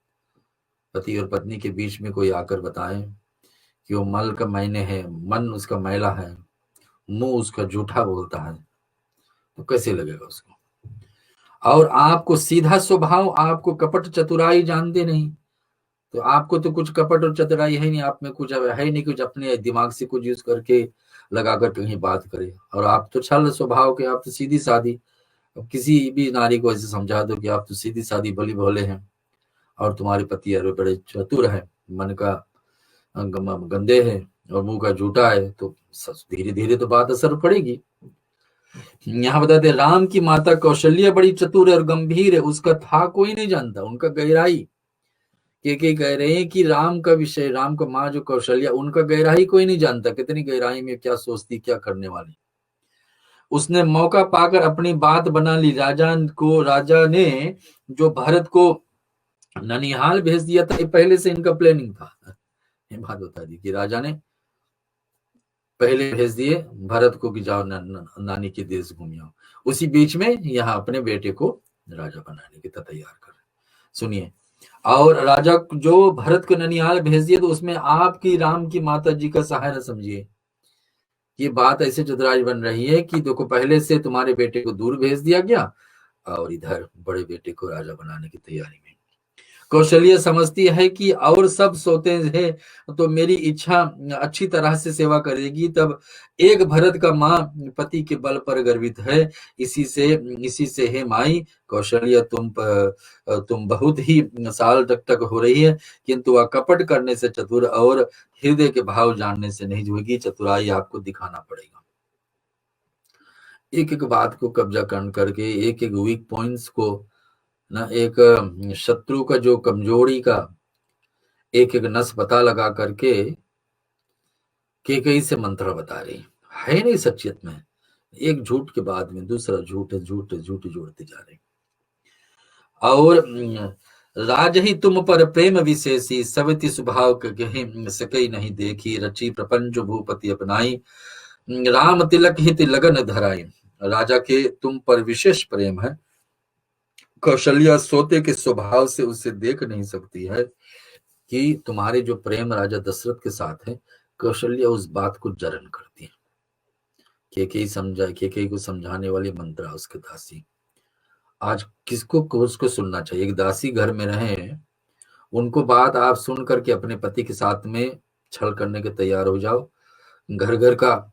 पति और पत्नी के बीच में कोई आकर बताए कि वो मल का मैने है, मन उसका मैला है, मुंह उसका झूठा बोलता है, तो कैसे लगेगा उसको। और आपको सीधा स्वभाव, आपको कपट चतुराई जानते नहीं, तो आपको तो कुछ कपट और चतुराई है नहीं, आप में कुछ है ही नहीं, कुछ अपने दिमाग से कुछ यूज करके लगा कर कहीं बात करे। और आप तो छल स्वभाव के, आप तो सीधी सादी। अब किसी भी नारी को ऐसे समझा दो कि आप तो सीधी सादी भली भोले हैं और तुम्हारे पति अरे बड़े चतुर है, मन का गंदे है और मुंह का झूठा है, तो धीरे धीरे तो बात असर पड़ेगी। यहाँ बताते राम की माता कौशल्य बड़ी चतुर है और गंभीर है, उसका था कोई नहीं जानता, उनका गहराई। के कह रहे हैं कि राम का विषय, राम का माँ जो कौशल्या, उनका गहराई कोई नहीं जानता, कितनी गहराई में क्या सोचती, क्या करने वाली। उसने मौका पाकर अपनी बात बना ली। राजा ने जो भरत को ननिहाल भेज दिया था, ये पहले से इनका प्लानिंग था। ये बात बता दी कि राजा ने पहले भेज दिए भरत को कि जाओ नानी के देश घूमियो। उसी बीच में यहाँ अपने बेटे को राजा बनाने की तैयार कर। सुनिए, और राजा जो भरत को ननिहाल भेज दिए, तो उसमें आपकी राम की माता जी का सहाय न समझिए। ये बात ऐसे चतुराई बन रही है कि देखो पहले से तुम्हारे बेटे को दूर भेज दिया गया और इधर बड़े बेटे को राजा बनाने की तैयारी में। कौशल्य समझती है कि और सब सोते हैं तो मेरी इच्छा अच्छी तरह से सेवा करेगी, तब एक भरत का माँ पति के बल पर गर्वित है। इसी से है माई कौशल्य, तुम बहुत ही साल तक हो रही है, किंतु वह कपट करने से चतुर और हृदय के भाव जानने से नहीं जुएगी। चतुराई आपको दिखाना पड़ेगा। एक एक बात को कब्जा करके, एक एक वीक पॉइंट्स को ना, एक शत्रु का जो कमजोरी का एक एक नस पता लगा करके कई से मंत्र बता रही है नहीं सचियत में। एक झूठ के बाद में दूसरा झूठ जोड़ते जा रहे। और राज ही तुम पर प्रेम विशेषी, सवति स्वभाव सके नहीं देखी, रची प्रपंच भूपति अपनाई, राम तिलक हित लगन धराई। राजा के तुम पर विशेष प्रेम है। कौशल्या सोते के स्वभाव से उसे देख नहीं सकती है कि तुम्हारे जो प्रेम राजा दशरथ के साथ है, कौशल्या उस बात को जरन करती है। केकई को समझाने वाली मंत्रा उसके दासी। आज किसको उसको सुनना चाहिए? एक दासी घर में रहे, उनको बात आप सुन करके अपने पति के साथ में छल करने के तैयार हो जाओ। घर घर का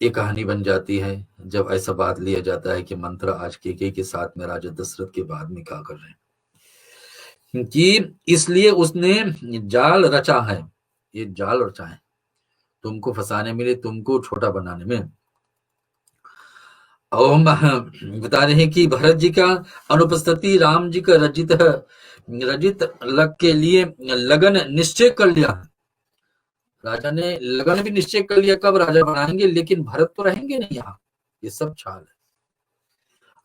एक कहानी बन जाती है जब ऐसा बात लिया जाता है कि मंत्रा आज केकई के साथ में राजा दशरथ के बाद में क्या कर रहे हैं, कि इसलिए उसने जाल रचा है। ये जाल रचा है तुमको फंसाने में, तुमको छोटा बनाने में। और हम बता रहे हैं कि भरत जी का अनुपस्थिति राम जी का रजित लग के लिए लगन निश्चय कर लिया। राजा ने लगन भी निश्चय कर लिया कब राजा बनाएंगे, लेकिन भरत तो रहेंगे नहीं यहाँ। ये सब छाल है।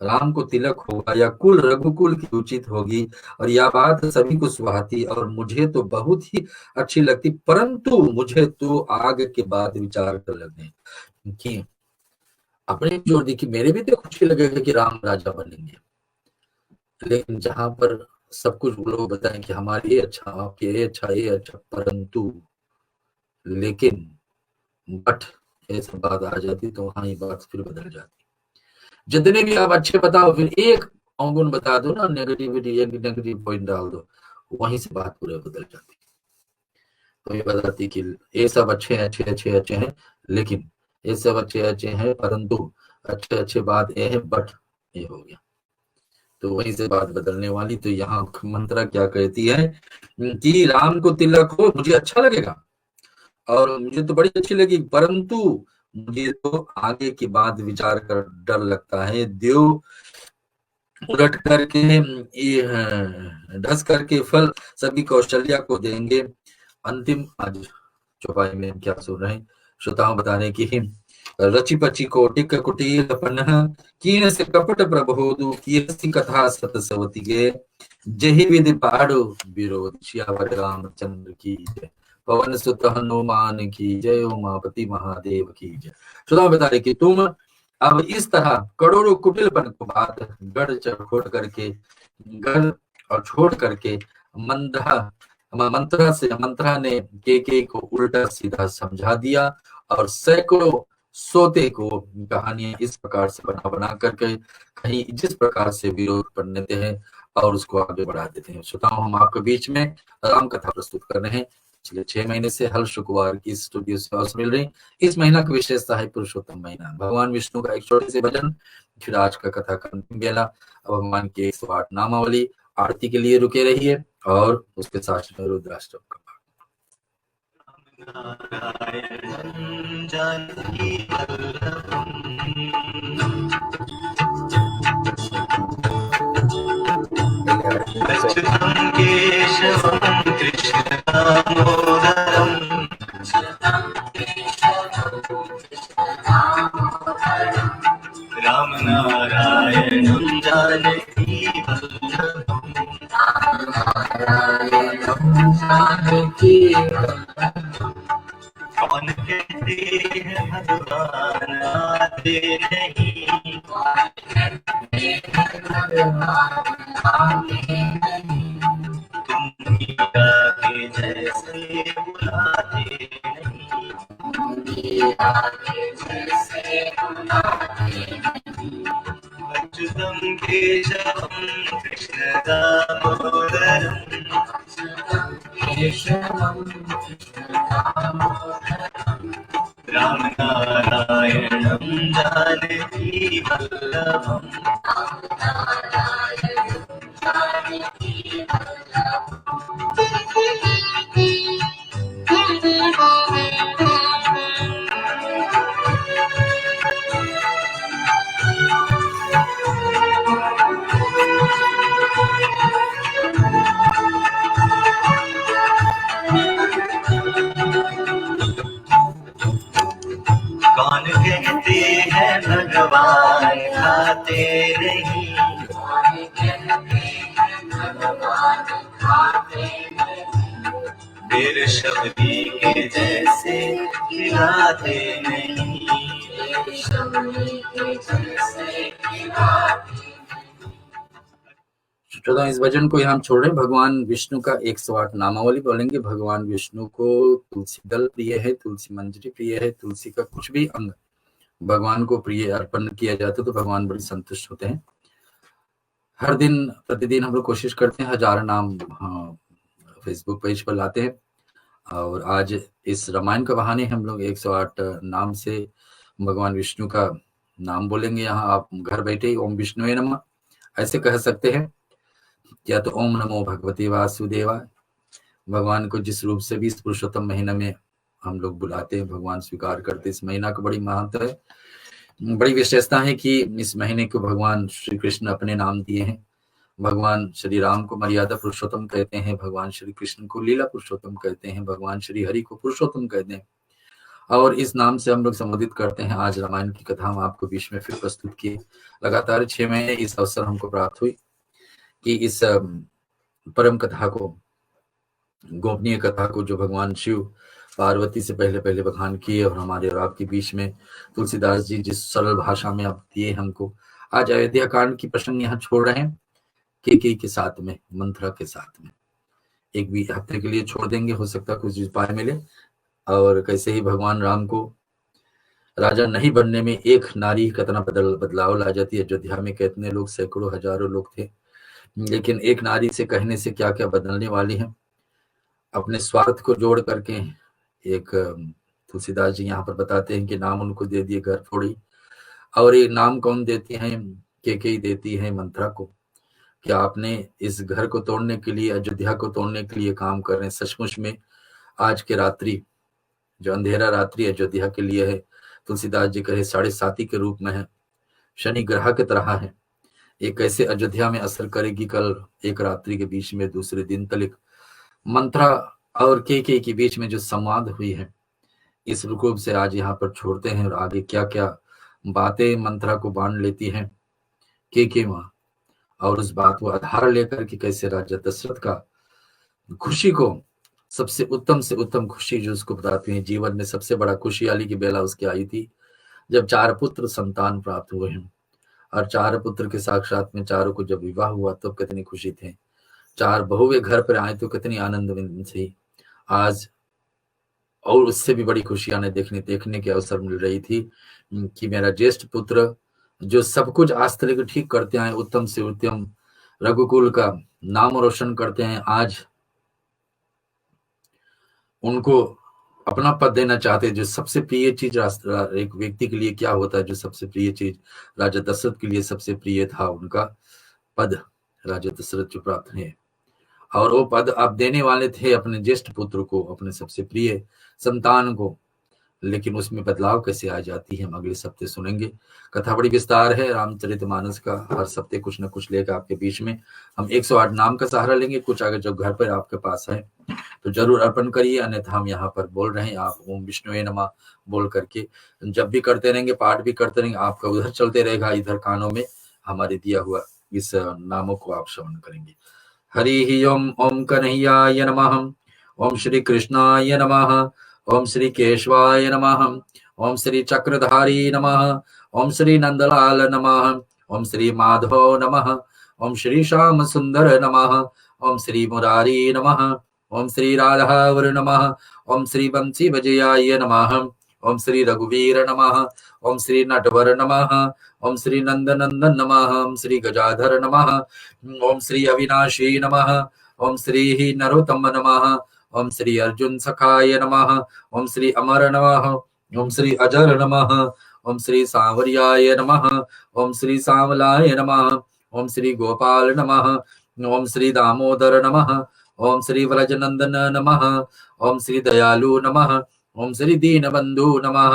राम को तिलक होगा या कुल रघुकुल की उचित होगी, और यह बात सभी को सुहाती और मुझे तो बहुत ही अच्छी लगती, परंतु मुझे तो आगे के बाद विचार कर लगने कि अपने जोर दी कि मेरे भी तो खुशी लगेगा कि राम राजा बनेंगे, लेकिन जहां पर सब कुछ लोग बताएं कि हमारे ये अच्छा, आपके ये अच्छा, ये अच्छा, परंतु लेकिन बट ऐसी बात आ जाती तो वहां ये बात फिर बदल जाती। जितने भी आप अच्छे बताओ, फिर एक अवगुण बता दो ना, नेगेटिव पॉइंट डाल दो, वहीं से बात पूरे बदल जाती। तो ये बताती कि ये सब अच्छे हैं, लेकिन ये सब अच्छे हैं, परंतु अच्छे बात ये है, बट ये हो गया, तो वहीं से बात बदलने वाली। तो यहाँ मंत्रा क्या कहती है कि राम को तिलक हो, मुझे अच्छा लगेगा और मुझे तो बड़ी अच्छी लगी, परंतु मुझे तो आगे की बात विचार कर डर लगता है। देव उलट करके ढस करके फल सभी कौशल्या को देंगे। अंतिम आज चौपाई में क्या सुन रहे हैं, श्रोताओं बता रहे कि रचि पचि कोटिक कुटीर पन्ह, कीन से कपट प्रबोधु, कीर्ति कथा सत सवती गे, जहि विधि पाड़ो विरोध, श्यावर रामचंद्र की जय, पवन सुत हनुमान की जय, उमापति महादेव की जय। श्रोताओं बता रहे कि तुम अब इस तरह करोड़ों कुटिलपन को बात गढ़ छोड़ करके, गढ़ और छोड़ करके मंत्रा ने के को उल्टा सीधा समझा दिया और सैकड़ों सोते को कहानियां इस प्रकार से बना बना करके कहीं जिस प्रकार से विरोध कर लेते हैं और उसको आगे बढ़ा देते हैं। श्रोताओं, हम आपके बीच में राम कथा प्रस्तुत कर रहे हैं। पिछले 6 महीने से हर शुक्रवार की स्टूडियो से अवसर मिल रही। इस महीना की विशेषता है पुरुषोत्तम महीना, भगवान विष्णु का एक छोटे से भजन, फिर आज का कथा का अंतिम बेला। अब भगवान की 108 नामावली आरती के लिए रुके रहिए और उसके साथ में रुद्राष्टक का नारायणं जानकी अच्युतं केशवं कृष्ण दामोदरं राम नारायणं जानकी कौन कहते हैं भगवान आते नहीं, तुम गीता के जैसे बुलाते नहीं, अच्युतं केशवं कृष्ण दामोदरं राम नारायणं जानकी वल्लभं कौन कहते हैं भगवान खाते नहीं, फिर शबरी के जैसे खिलाते नहीं, श्रोताओं, इस भजन को यहाँ छोड़ रहे। भगवान विष्णु का 108 नामावली बोलेंगे। भगवान विष्णु को तुलसी दल प्रिय है, तुलसी मंजरी प्रिय है, तुलसी का कुछ भी अंग भगवान को प्रिय अर्पण किया जाता तो भगवान बड़े संतुष्ट होते हैं। हर दिन प्रतिदिन हम लोग कोशिश करते हैं 1000 नाम फेसबुक पेज पर लाते हैं, और आज इस रामायण के बहाने हम लोग 108 नाम से भगवान विष्णु का नाम बोलेंगे। यहाँ आप घर बैठे ओम विष्णुवे नमः ऐसे कह सकते हैं, या तो ओम नमो भगवते वासुदेवाय। भगवान को जिस रूप से भी इस पुरुषोत्तम महीने में हम लोग बुलाते हैं, भगवान स्वीकार करते। इस महीना का बड़ी महत्व है, बड़ी विशेषता है कि इस महीने को भगवान श्री कृष्ण अपने नाम दिए हैं। भगवान श्री राम को मर्यादा पुरुषोत्तम कहते हैं, भगवान श्री कृष्ण को लीला पुरुषोत्तम कहते हैं, भगवान श्री हरि को पुरुषोत्तम कहते हैं, और इस नाम से हम लोग संबोधित करते हैं। आज रामायण की कथा हम आपको बीच में फिर प्रस्तुत किए। लगातार 6 महीने इस अवसर हमको प्राप्त हुई कि इस परम कथा को, गोपनीय कथा को, जो भगवान शिव पार्वती से पहले पहले बखान किए और हमारे और आपके बीच में तुलसीदास जी जिस सरल भाषा में आप दिए हमको, आज अयोध्या कांड की प्रसंग यहाँ छोड़ रहे हैं। केकई के साथ में, मंथरा के साथ में एक भी हफ्ते के लिए छोड़ देंगे, हो सकता है कुछ उपाय मिले। और कैसे ही भगवान राम को राजा नहीं बनने में एक नारी कितना बदलाव ला जाती है। अयोध्या में कितने लोग, सैकड़ों हजारों लोग थे, लेकिन एक नारी से कहने से क्या क्या बदलने वाली है। अपने स्वार्थ को जोड़ करके एक तुलसीदास जी यहाँ पर बताते हैं कि नाम उनको दे दिए घर फोड़ी, और ये नाम कौन देती है? केकई देती है मंथरा को। क्या आपने इस घर को तोड़ने के लिए, अयोध्या को तोड़ने के लिए काम कर रहे हैं? सचमुच में आज के रात्रि, जो अंधेरा रात्रि अयोध्या के लिए है, तुलसीदास जी कहे 7.5 के रूप में है, शनि ग्रह की तरह है। ये कैसे अयोध्या में असर करेगी? कल एक रात्रि के बीच में दूसरे दिन तक मंथरा और केकई के बीच में जो संवाद हुई है, इस रूप से आज यहाँ पर छोड़ते हैं। और आगे क्या क्या बातें मंथरा को बांध लेती हैं केकई माँ, और उस बात को आधार लेकर कि कैसे राजा दशरथ का खुशी को, सबसे उत्तम खुशी जो उसको बताती है, जीवन में सबसे बड़ा खुशहाली की बेला उसकी आई थी जब 4 पुत्र संतान प्राप्त हुए हैं। और 4 पुत्र के साक्षात में चारों को जब विवाह हुआ तो कितनी खुशी थे। 4 बहुएं घर पर आए तो कितनी आनंद थी। आज और उससे भी बड़ी खुशी हमें देखने के अवसर मिल रही थी कि मेरा ज्येष्ठ पुत्र जो सब कुछ आज तक ठीक करते हैं, उत्तम से उत्तम रघुकुल का नाम रोशन करते हैं, आज उनको अपना पद देना चाहते हैं। जो सबसे प्रिय चीज एक व्यक्ति के लिए क्या होता है, जो सबसे प्रिय चीज राजा दशरथ के लिए सबसे प्रिय था, उनका पद राजा दशरथ जो प्राप्त है, और वो पद आप देने वाले थे अपने ज्येष्ठ पुत्र को, अपने सबसे प्रिय संतान को। लेकिन उसमें बदलाव कैसे आ जाती है, हम अगले सप्ते सुनेंगे। कथा बड़ी विस्तार है रामचरितमानस का, हर सप्ते कुछ न कुछ लेकर आपके बीच में हम 108 नाम का सहारा लेंगे। कुछ अगर जब घर पर आपके पास है तो जरूर अर्पण करिए, अन्यथा हम यहाँ पर बोल रहे हैं, आप ओम विष्णुवे नमः बोल करके जब भी करते रहेंगे, पाठ भी करते रहेंगे, आपका उधर चलते रहेगा, इधर कानों में हमारे दिया हुआ इस नामों को आप श्रवण करेंगे। हरि ओम। ओम कन्हैयाय नमः। ओम श्री कृष्णाय नमः। ओम श्री केशवाय नमः। ओम श्री चक्रधारी नमः। ओम श्री नंदलाल नमः। ओम श्री माधव नमः। ओम श्री श्याम सुंदर नमः। ओम श्री मुरारी नमः। ओम श्री राधावर नमः। ओम श्री बंसी विजयाय नमः। ओम श्री रघुवीर नमः। ओम श्री नटवर नमः। ओम श्री नंदनंदन नमः। ओम श्री गजाधर नमः। ओम श्री अविनाशी नमः। ओम श्री नरोत्तम नमः। ओम श्री अर्जुन सखाय नमः। ओम श्री अमर नमः। ओम श्री अजर नमः। ओम श्री सांवरियाय नमः। ओम श्री सांवलाय नमः। ओम श्री गोपाल नमः। ओम श्री दामोदर नमः। ओम श्री व्रजनंदन नमः। ओम श्री दयालु नमः। ओम श्री दीनबंधु नमः।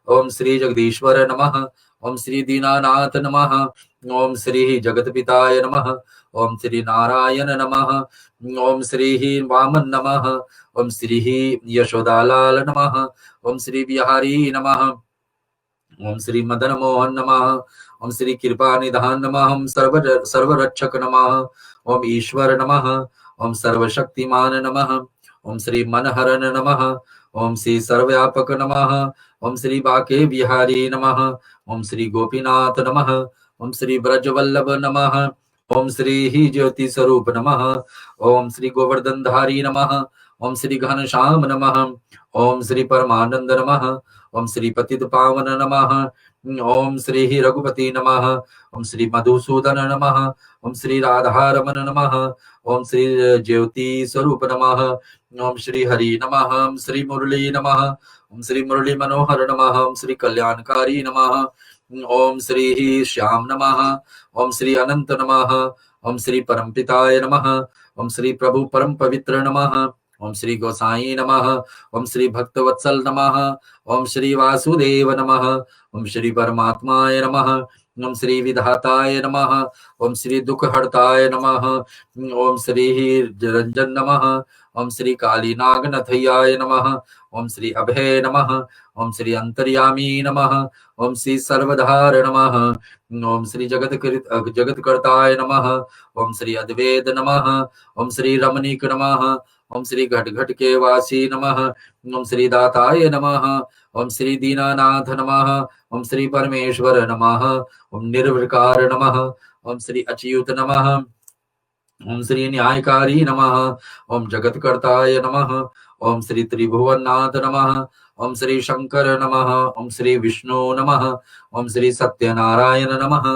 ओम श्री जगदीश्वर नमः। ओम श्री दीनानाथ नमः। ओम श्री जगतपिताय नमः। ओम श्री नारायण नमः। ओम श्री वामन नमः। ओम श्री यशोदालाल नमः। ओम श्री बिहारी नमः। ओम श्री मदन मोहन नमः। ओम श्री कृपा निधान नमः। ओम सर्वरक्षक नमः। ओम ईश्वर नमः। ओम सर्वशक्तिमान नमः। ओम श्री मनहरन नमः। ओम श्री सर्वव्यापक नमः। ओम श्री बाके बिहारी नमः। ओम श्री गोपीनाथ नमः। ओम श्री ब्रजवल्लभ नमः। ओम श्री ज्योति स्वरूप नमः। ओम श्री गोवर्धनधारी नमः। ओम श्री घनश्याम नमः। ओम श्री परमानंद नमः। ओम श्री पतित पावन नमः। ओम श्री रघुपति नमः। ओम श्री मधुसूदन नमः। ओम श्री राधारमन नमः। ओम श्री ज्योति स्वरूप नमः। ओम श्री हरि नमः। ओम श्री मुरली नमः। ओम श्री मुरली मनोहर नमः। ओम श्री कल्याणकारी नमः। ओम श्री श्याम नमः। ओम श्री अनंत नमः। ओम श्री परमपिताय नमः। ओम श्री प्रभु परम पवित्र नमः। ओम श्री गोसाई नमः। ओम श्री भक्तवत्सल नमः। ओम श्री वासुदेव नमः। ओम श्री परमात्माय नमः। ओम श्री विधाताय नमः। ओम श्री दुख हरताय नमः। ओम श्री रंजन नमः। ओम श्री काली नागनथयाय नमः। ओम श्री अभय नमः। ओम श्री अंतर्यामी नमः। ओम श्री सर्वधार नमः। ओम श्री जगतकर्ताय नमः। ओम श्री अद्वैत नमः। ओम श्री रमणीक नमः। ओम श्री घट घट के वासी नमः। ओम श्री दाताय नमः। ओम श्री दीनानाथ नमः। ओम श्री परमेश्वर नमः। ओम निर्विकार नमः। ओम श्री अच्युत नमः। ओम श्री न्यायकारी नमः। ओम जगतकर्ताय नमः। ओम श्री त्रिभुवननाथ नमः। ओम श्री शंकर नमः। ओम श्री विष्णु नमः। ओम श्री सत्यनारायण नमः।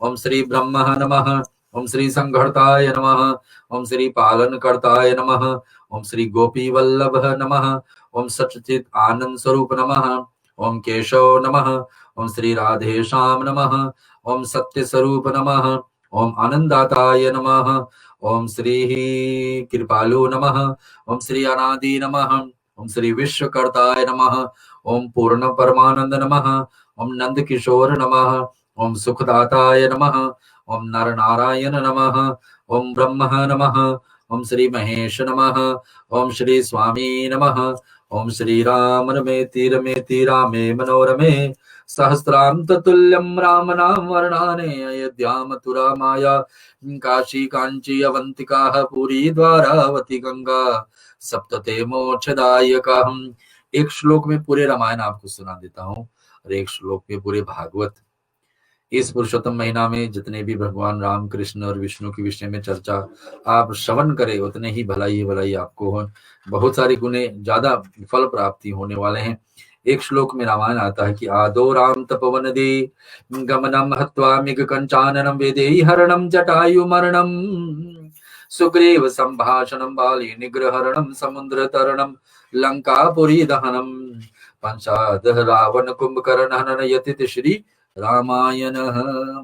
ओम श्री ब्रह्म नमः। ओम श्री संघर्ताय नमः। ओम श्री पालनकर्ताय नमः। ओम श्री गोपी वल्लभ नमः। ओम सच्चित आनंद स्वरूप नमः। ओम केशव नमः। ओम श्री राधे श्याम नमः। ओम सत्य स्वरूप नमः। ओम आनंदाताय नमः। ओम श्री कृपालु नमः। ओम श्री अनादि नमः। ओम श्री विश्वकर्ताय नमः। ओम पूर्ण परमानंद नमः। ओम नंद किशोर नमः। ओम सुखदाताय नमः। ओम नर नारायण नमः। ओम ब्रह्म नमः। ओम श्री महेश नमः। ओम श्री स्वामी नमः। ओम श्री राम रमेति रमेति रामे मनोरमे सहस्रांत तुल्यम राम नाम वर्णाने अयोध्या मथुरा माया काशी कांची अवंतिका पुरी द्वारावती गंगा सप्तते मोक्षदायका। हम एक श्लोक में पूरे रामायण आपको सुना देता हूँ और एक श्लोक में पूरे भागवत। इस पुरुषोत्तम महीना में जितने भी भगवान राम, कृष्ण और विष्णु के विषय में चर्चा आप श्रवण करें, उतने ही भलाई आपको हो। बहुत सारे गुणे ज्यादा फल प्राप्ति होने वाले हैं। एक श्लोक में रामायण आता है कि आदो राम तपवन दे गमनम हत्वा मिग कंचाननम वेदेहि हरणम जटायु मरणम सुग्रीव संभाषणम बाली निग्रहरणम समुद्र तरणम लंकापुरी दहनम पंचादह रावण कुंभकर्ण हनन यतित श्री रामायण।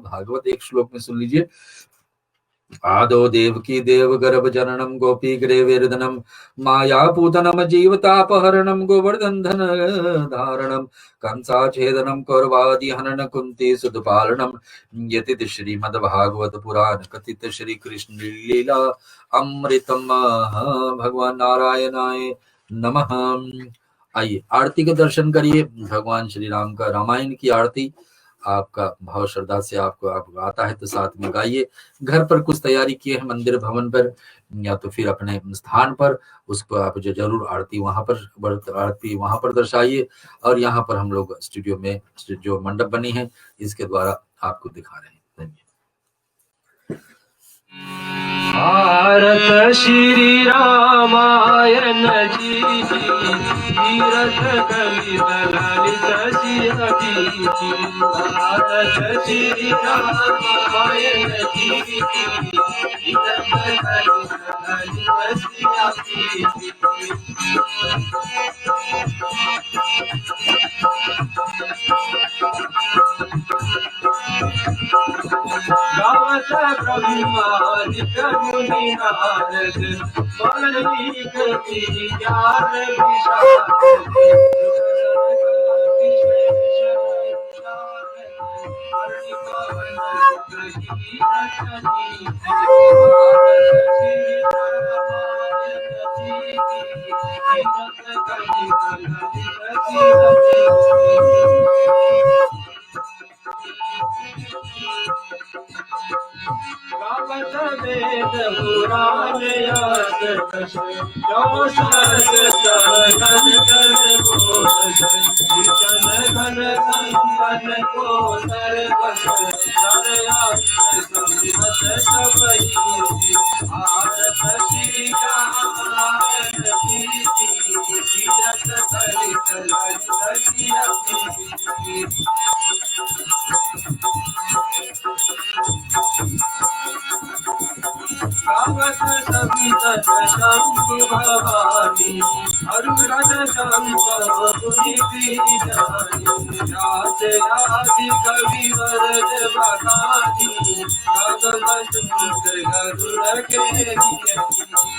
भागवत एक श्लोक में सुन लीजिए। आदो देवकी देव गर्भ जननम गोपी ग्रेवेर्दनम मायापूतनम जीवतापहरणम गोवर्धन धन धारणम कंसाछेदनम कौरवादि हनन कुंती सुतपालनम यतित श्रीमद् भागवत पुराण कथित श्री कृष्ण लीला अमृतम। भगवान नारायणाय नमः। आइए आरती के दर्शन करिए। भगवान श्री राम का रामायण की आरती आपका भाव श्रद्धा से आपको आता है तो साथ में गाइए। घर पर कुछ तैयारी किए हैं मंदिर भवन पर या तो फिर अपने स्थान पर, उसको आप जो जरूर आरती वहां पर दर्शाइए। और यहाँ पर हम लोग स्टूडियो में जो मंडप बनी है इसके द्वारा आपको दिखा रहे हैं। भारत श्री रामायण जी तीरथ कलित ललित सिंह भारत श्री रामायण जी तीरथ कलित ललित सिंह गावत ब्रह्मादिक मुनि नारद वाल्मीक ज्ञान गावत वेद पुराण यश जो सहज सहज घोष विचन घन संगन को सर्वस संवित सबहि भारत श्री रामायण तीरथ कलित ललित सिंह गावत सवित शंभु भवानी अरुण शंकर मुनि बीजानी राज आदि कवि वरद बखानी भगवत गरुड़ के लिए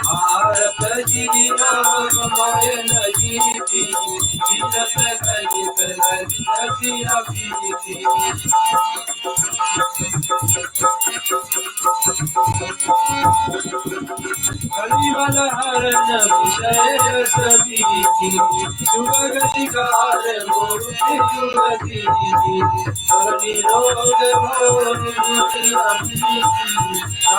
भारत श्री रामायण जी तीरथ कलित ललित सिंह कलिवल हरण विषय सभी सुगतिकार मूर्ति जुगति निरोग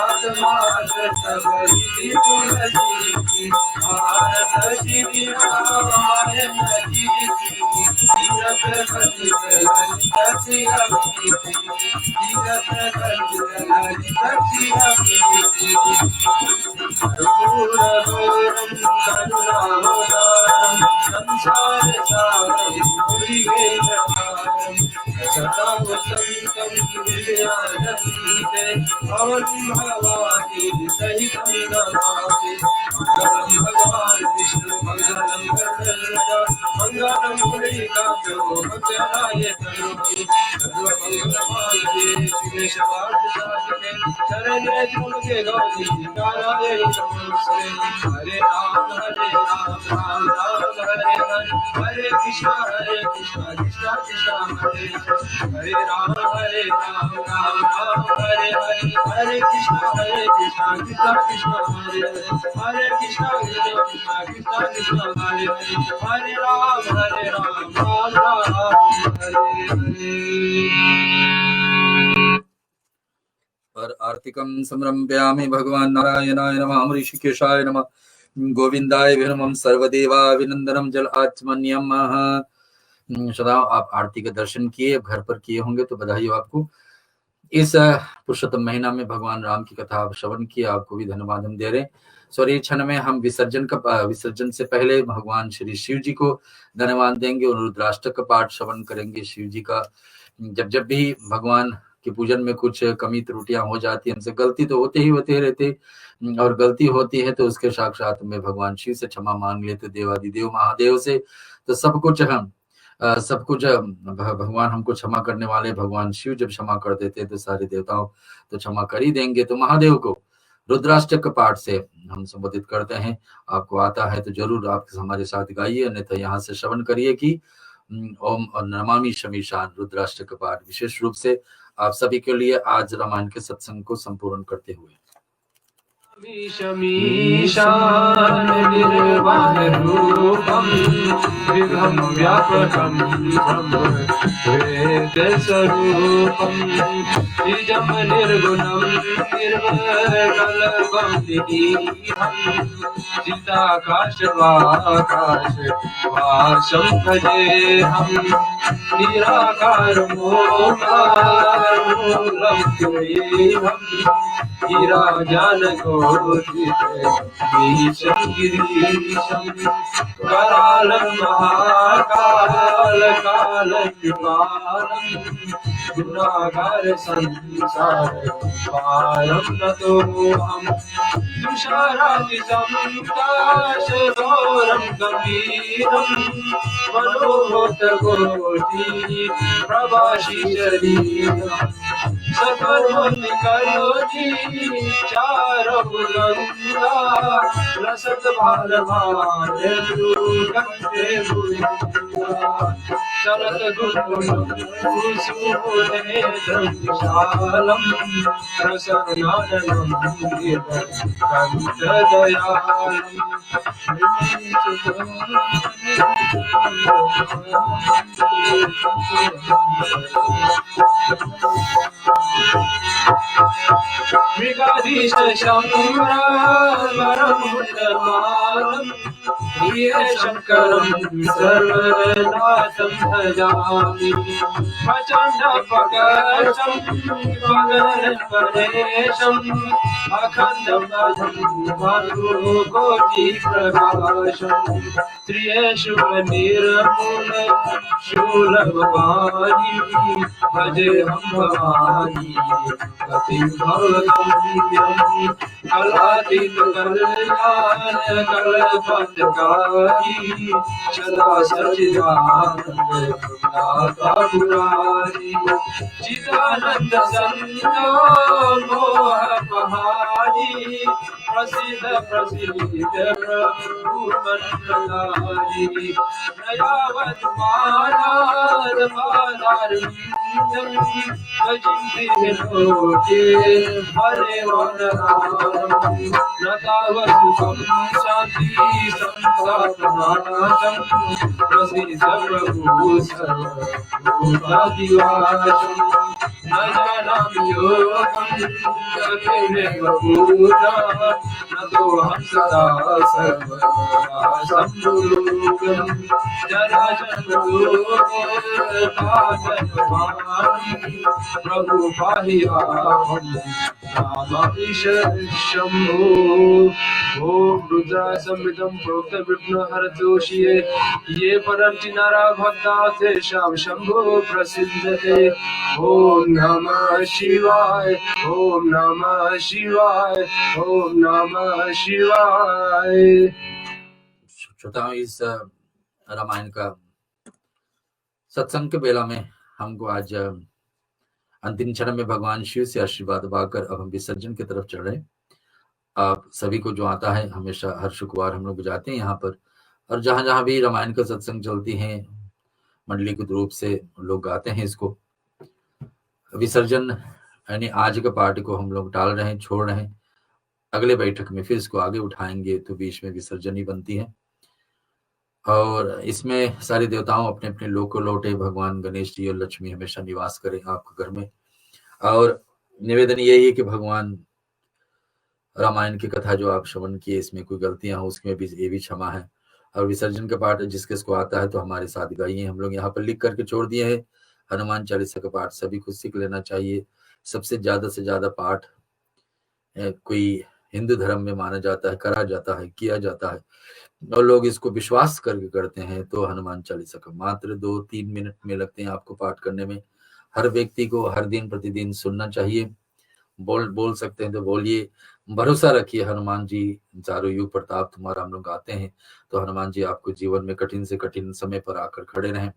भोमास सबरी तुलसी भारत श्री रामायण जी तीरथ कलित ललित सिंह तीरथ कलित ललित सिंह पूर्णघोरं करुणावतारं संसार सारं भुविवेदभारं सदा वसन्तं विद्याधन्ते भवं भवानी सहितं नमामि मंगलं भगवान् विष्णु मंगलं गरुडध्वज मंगलं पुण्डरीकाक्षो मंगलाय तनोति सर्वमंगलमाङ्गल्ये शिवे सर्वार्थसाधिके शरण्ये त्र्यम्बके गौरी नारायणि नमोस्तुते। हरे राम राम राम हरे हरे हरे कृष्णा कृष्णा कृष्णा हरे हरे राम राम हरे हरे हरे कृष्णा कृष्णा कृष्णा हरे हरे कृष्णा कृष्णा कृष्णा हरे हरे हरे राम राम हरे हरे। पर आर्तिकं संरम्भयामि। भगवान नारायणाय नमः ऋषिकेशाय नमः गोविंदाय नमः सर्वदेवाभिनंदनम जल आत्मन्यम। सदा आप आरती के दर्शन किए, घर पर किए होंगे तो बधाई हो आपको। इस पुरुषोत्तम महीना में भगवान राम की कथा आप श्रवण किए, आपको भी धन्यवाद हम दे रहे हैं। सॉरी, इस क्षण में हम विसर्जन से पहले भगवान श्री शिव जी को धन्यवाद देंगे और रुद्राष्टक का पाठ श्रवण करेंगे शिव जी का। जब भी भगवान के पूजन में कुछ कमी त्रुटियां हो जाती है, हमसे गलती तो होते रहते और गलती होती है तो उसके साक्षात में भगवान शिव से क्षमा मांग लेते, देवादिदेव महादेव से। तो सब कुछ भगवान हमको क्षमा करने वाले भगवान शिव जब क्षमा कर देते तो सारे देवताओं तो क्षमा कर ही देंगे। तो महादेव को रुद्राष्टक पाठ से हम संबोधित करते हैं। आपको आता है तो जरूर आप हमारे साथ गाइए, अन्यथा यहाँ से श्रवण करिए कि ओम और नमामि शमीशान रुद्राष्टक पाठ विशेष रूप से आप सभी के लिए आज रामायण के सत्संग को संपूर्ण करते हुए। शमीशान निर्वाण रूपम विघ्न व्यापकम वेद स्वरूपम निजम निर्गुणम निर्मलम निरीहम चिदाकाश वासम भजेहम निराकार मूलम गिरीहम गिराजान ईशं गिरीशं करालं महाकाल कालकृपालं गुणागार संसार पारं नतोऽहं तुषारादिसंकाशघोरं गंभीरं मनोहरकोटि प्रभाषि शरीरम् सकर्मणि करोति चारुलंगा रसत भालभाले कंठे भुजंगा चलत गुणकुसुमने धर्मशालम रसनाननं कंठ दयालम मृगाधीश शंकरं प्रिय शंकरं सर्वनाथं भजामि प्रचंड पकशं पगनपरेशं अखंडं कोटि प्रकाशं त्रियेषु निर्मूल शूलभवानी भजेऽहं भवानी गतिं भवतुं कलातीत कल्याण कल्पतकारी सदा सच्चिदानंद दाता पुरारी चिदानंद संतो मोहपहारी प्रसिद्ध प्रभु मंगलारी नयावत पादार भजिंते लोके हरे वनराम नतावसुतं शांति संसारनाशं प्रसिद्ध प्रभु सर्वभूतादिवासं न जानामि योगं जपेनेव पूजा नतोऽहं सदा सर्वदा सम्भोगं जराजन्मरोगपातकमानं प्रभु पाहि मां रामाधीश शंभो। ओम रुद्राय संविदं प्रोक्त विघ्न हरतोषिये ये परंचि नारा भक्ता तेषां शंभो प्रसिद्धते। ओम नमः शिवाय ओम नमः शिवाय ओम नमः शिवाय। श्रोताओं, इस रामायण का सत्संग के बेला में हमको आज अंतिम क्षण में भगवान शिव से आशीर्वाद पाकर अब हम विसर्जन की तरफ चल रहे हैं। आप सभी को जो आता है, हमेशा हर शुक्रवार हम लोग जाते हैं यहाँ पर, और जहां जहां भी रामायण का सत्संग चलती है मंडलीकृत रूप से लोग गाते हैं इसको। विसर्जन यानी आज का पाठ को हम लोग टाल रहे हैं, छोड़ रहे हैं। अगले बैठक में फिर इसको आगे उठाएंगे तो बीच में विसर्जन ही बनती है। और इसमें सारे देवताओं अपने अपने लोक को लौटे, भगवान गणेश जी और लक्ष्मी हमेशा निवास करें आपके घर में। और निवेदन यही है कि भगवान रामायण की कथा जो आप श्रवण किए, इसमें कोई गलतियां हो उसमें भी ये भी क्षमा है। और विसर्जन का पाठ जिसके इसको आता है तो हमारे साथ गाइए। हम लोग यहाँ पर लिख करके छोड़ दिए हैं। हनुमान चालीसा का पाठ सभी को सीख लेना चाहिए। सबसे ज्यादा से ज्यादा पाठ कोई हिंदू धर्म में माना जाता है, करा जाता है, किया जाता है, और लोग इसको विश्वास करके करते हैं, तो हनुमान चालीसा का मात्र 2-3 मिनट में लगते हैं आपको पाठ करने में। हर व्यक्ति को हर दिन प्रतिदिन सुनना चाहिए। बोल सकते हैं तो बोलिए, भरोसा रखिए हनुमान जी चारों युग प्रताप तुम्हारा, हम लोग गाते हैं, तो हनुमान जी आपको जीवन में कठिन से कठिन समय पर आकर खड़े रहें।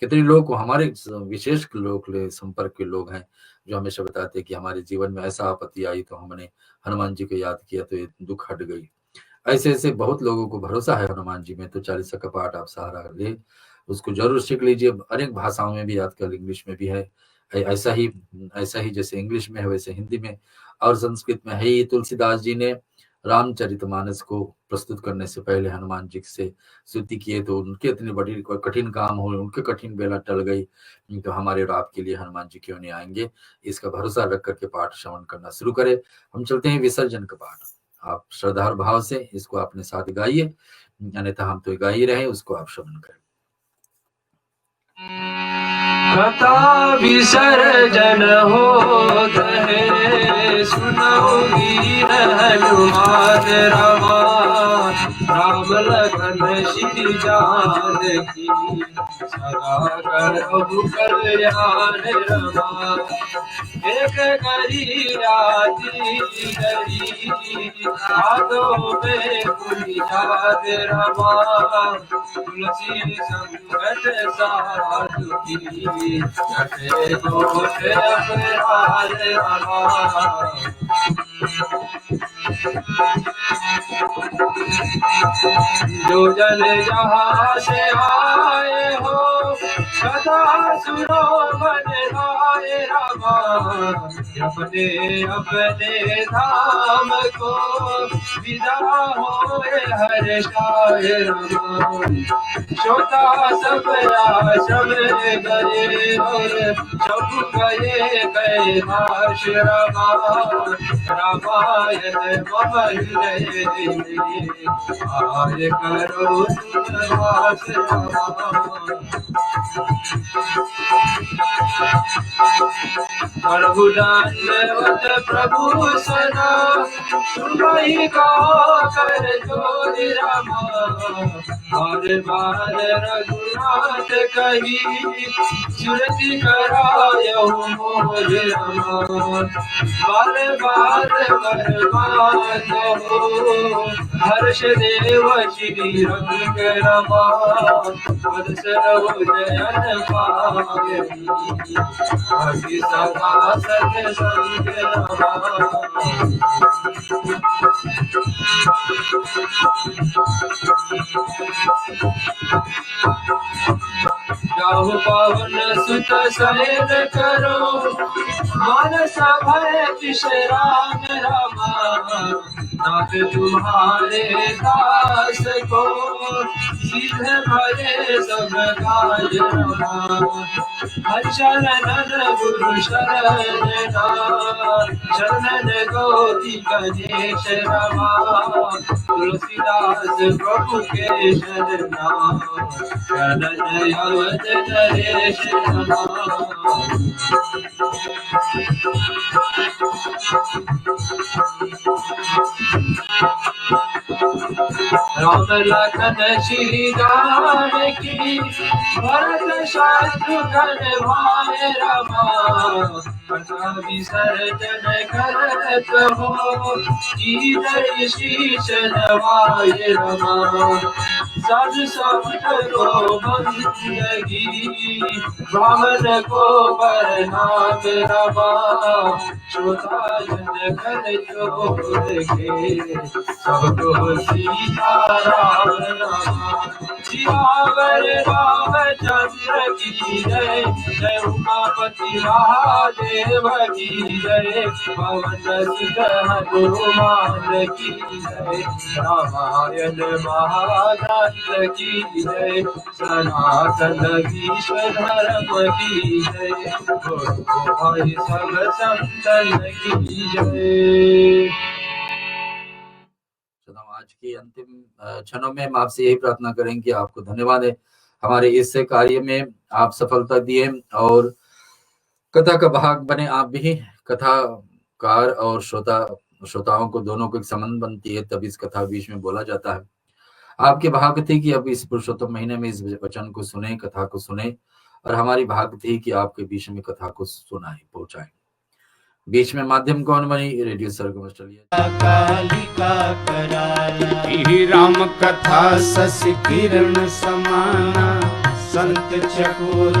कितने लोग हमारे विशेष लोग संपर्क के लोग हैं जो हमेशा बताते हैं कि हमारे जीवन में ऐसा आपत्ति आई तो हमने हनुमान जी को याद किया तो ये दुख हट गई। ऐसे ऐसे बहुत लोगों को भरोसा है हनुमान जी में। तो चालीसा का पाठ आप सहारा ले, उसको जरूर सीख लीजिए। अनेक भाषाओं में भी आजकल, इंग्लिश में भी है, ऐसा ही जैसे इंग्लिश में है वैसे हिंदी में और संस्कृत में है ही। तुलसीदास जी ने रामचरितमानस को प्रस्तुत करने से पहले हनुमान जी से स्तुति किए, तो उनके इतनी बड़ी कठिन काम हो, उनके कठिन बेला टल गई, तो हमारे और आपके लिए हनुमान जी क्यों नहीं आएंगे। इसका भरोसा रख करके पाठ श्रवण करना शुरू करें। हम चलते हैं विसर्जन का पाठ। आप श्रद्धा और भाव से इसको अपने साथ गाइए, अन्यथा हम तो गा ही रहे, उसको आप श्रवण करें। कथा विसर्जन होत है, सुनो वीर हनुमान रमा, राम लखन श्री जानकी, सदा करहु कल्याण रमा। एक करी राती गरी, हाथों में कुली याद रमा, तुलसी संगत साधु की, कटे दोष अपराध रमा। जो जन जहाँ से आए हो, सदा सुनो मन लाए रमा, अपने अपने धाम को विदा होए हर्षाए रमा। श्रोता सब आश्रम गए और सब गए कैलाश रमा, रामायण मम हृदय आय करो सुनवास रमा। प्रभु दंडवत प्रभु सदा, सुनहि का कर जोर रमा, बार बार रघुनाथ कही, सुरति करायहु मोर रमा। बार बार बरबाद हो, हर्ष देव श्री रंग रमा, वत्सर जयन पायी, अभि सदा सत्संग रमा। जाहु पवन सुत शयन करो, मानस भय विश्राम रमा, नाथ तुम्हारे दास को, सीधे भरे सब काज रमा। शरणन गुरु शरण शरणन गौरी गणेश रमा, तुलसीदास प्रभु के शरणा, शरण अवध नरेश रमा। राम लखन श्री जानकी, भरत शत्रुघ्न भाई रमा, कथा विसर्जन करत हो, कीजय शीश नवाय रमा। साधु संत को बंदगी, ब्राह्मण को प्रणाम रमा, श्रोता जन कर जोर के, सबको सीताराम रमा। सियावर रामचंद्र की जय, जय उमापति महादेव की जय, पवन सुत हनुमान की जय, रामायण महाग्रंथ की जय, सनातन विश्व धर्म की जय, गुरु भाई सब संतन की जय। आज की अंतिम क्षणों में हम आपसे यही प्रार्थना करेंगे कि आपको धन्यवाद है, हमारे इस कार्य में आप सफलता दिए और कथा का भाग बने आप भी। कथाकार और श्रोताओं को दोनों को एक संबंध बनती है, तब इस कथा बीच में बोला जाता है। आपकी भाग थी कि अब इस पुरुषोत्तम महीने में इस वचन को सुने, कथा को सुने, और हमारी भाग थी कि आपके बीच में कथा को सुनाए, पहुंचाए। बीच में माध्यम कौन बनी? रेडियो सरगम ऑस्ट्रेलिया। कालिका कराला ही राम कथा शशि किरण समाना, संत चकोर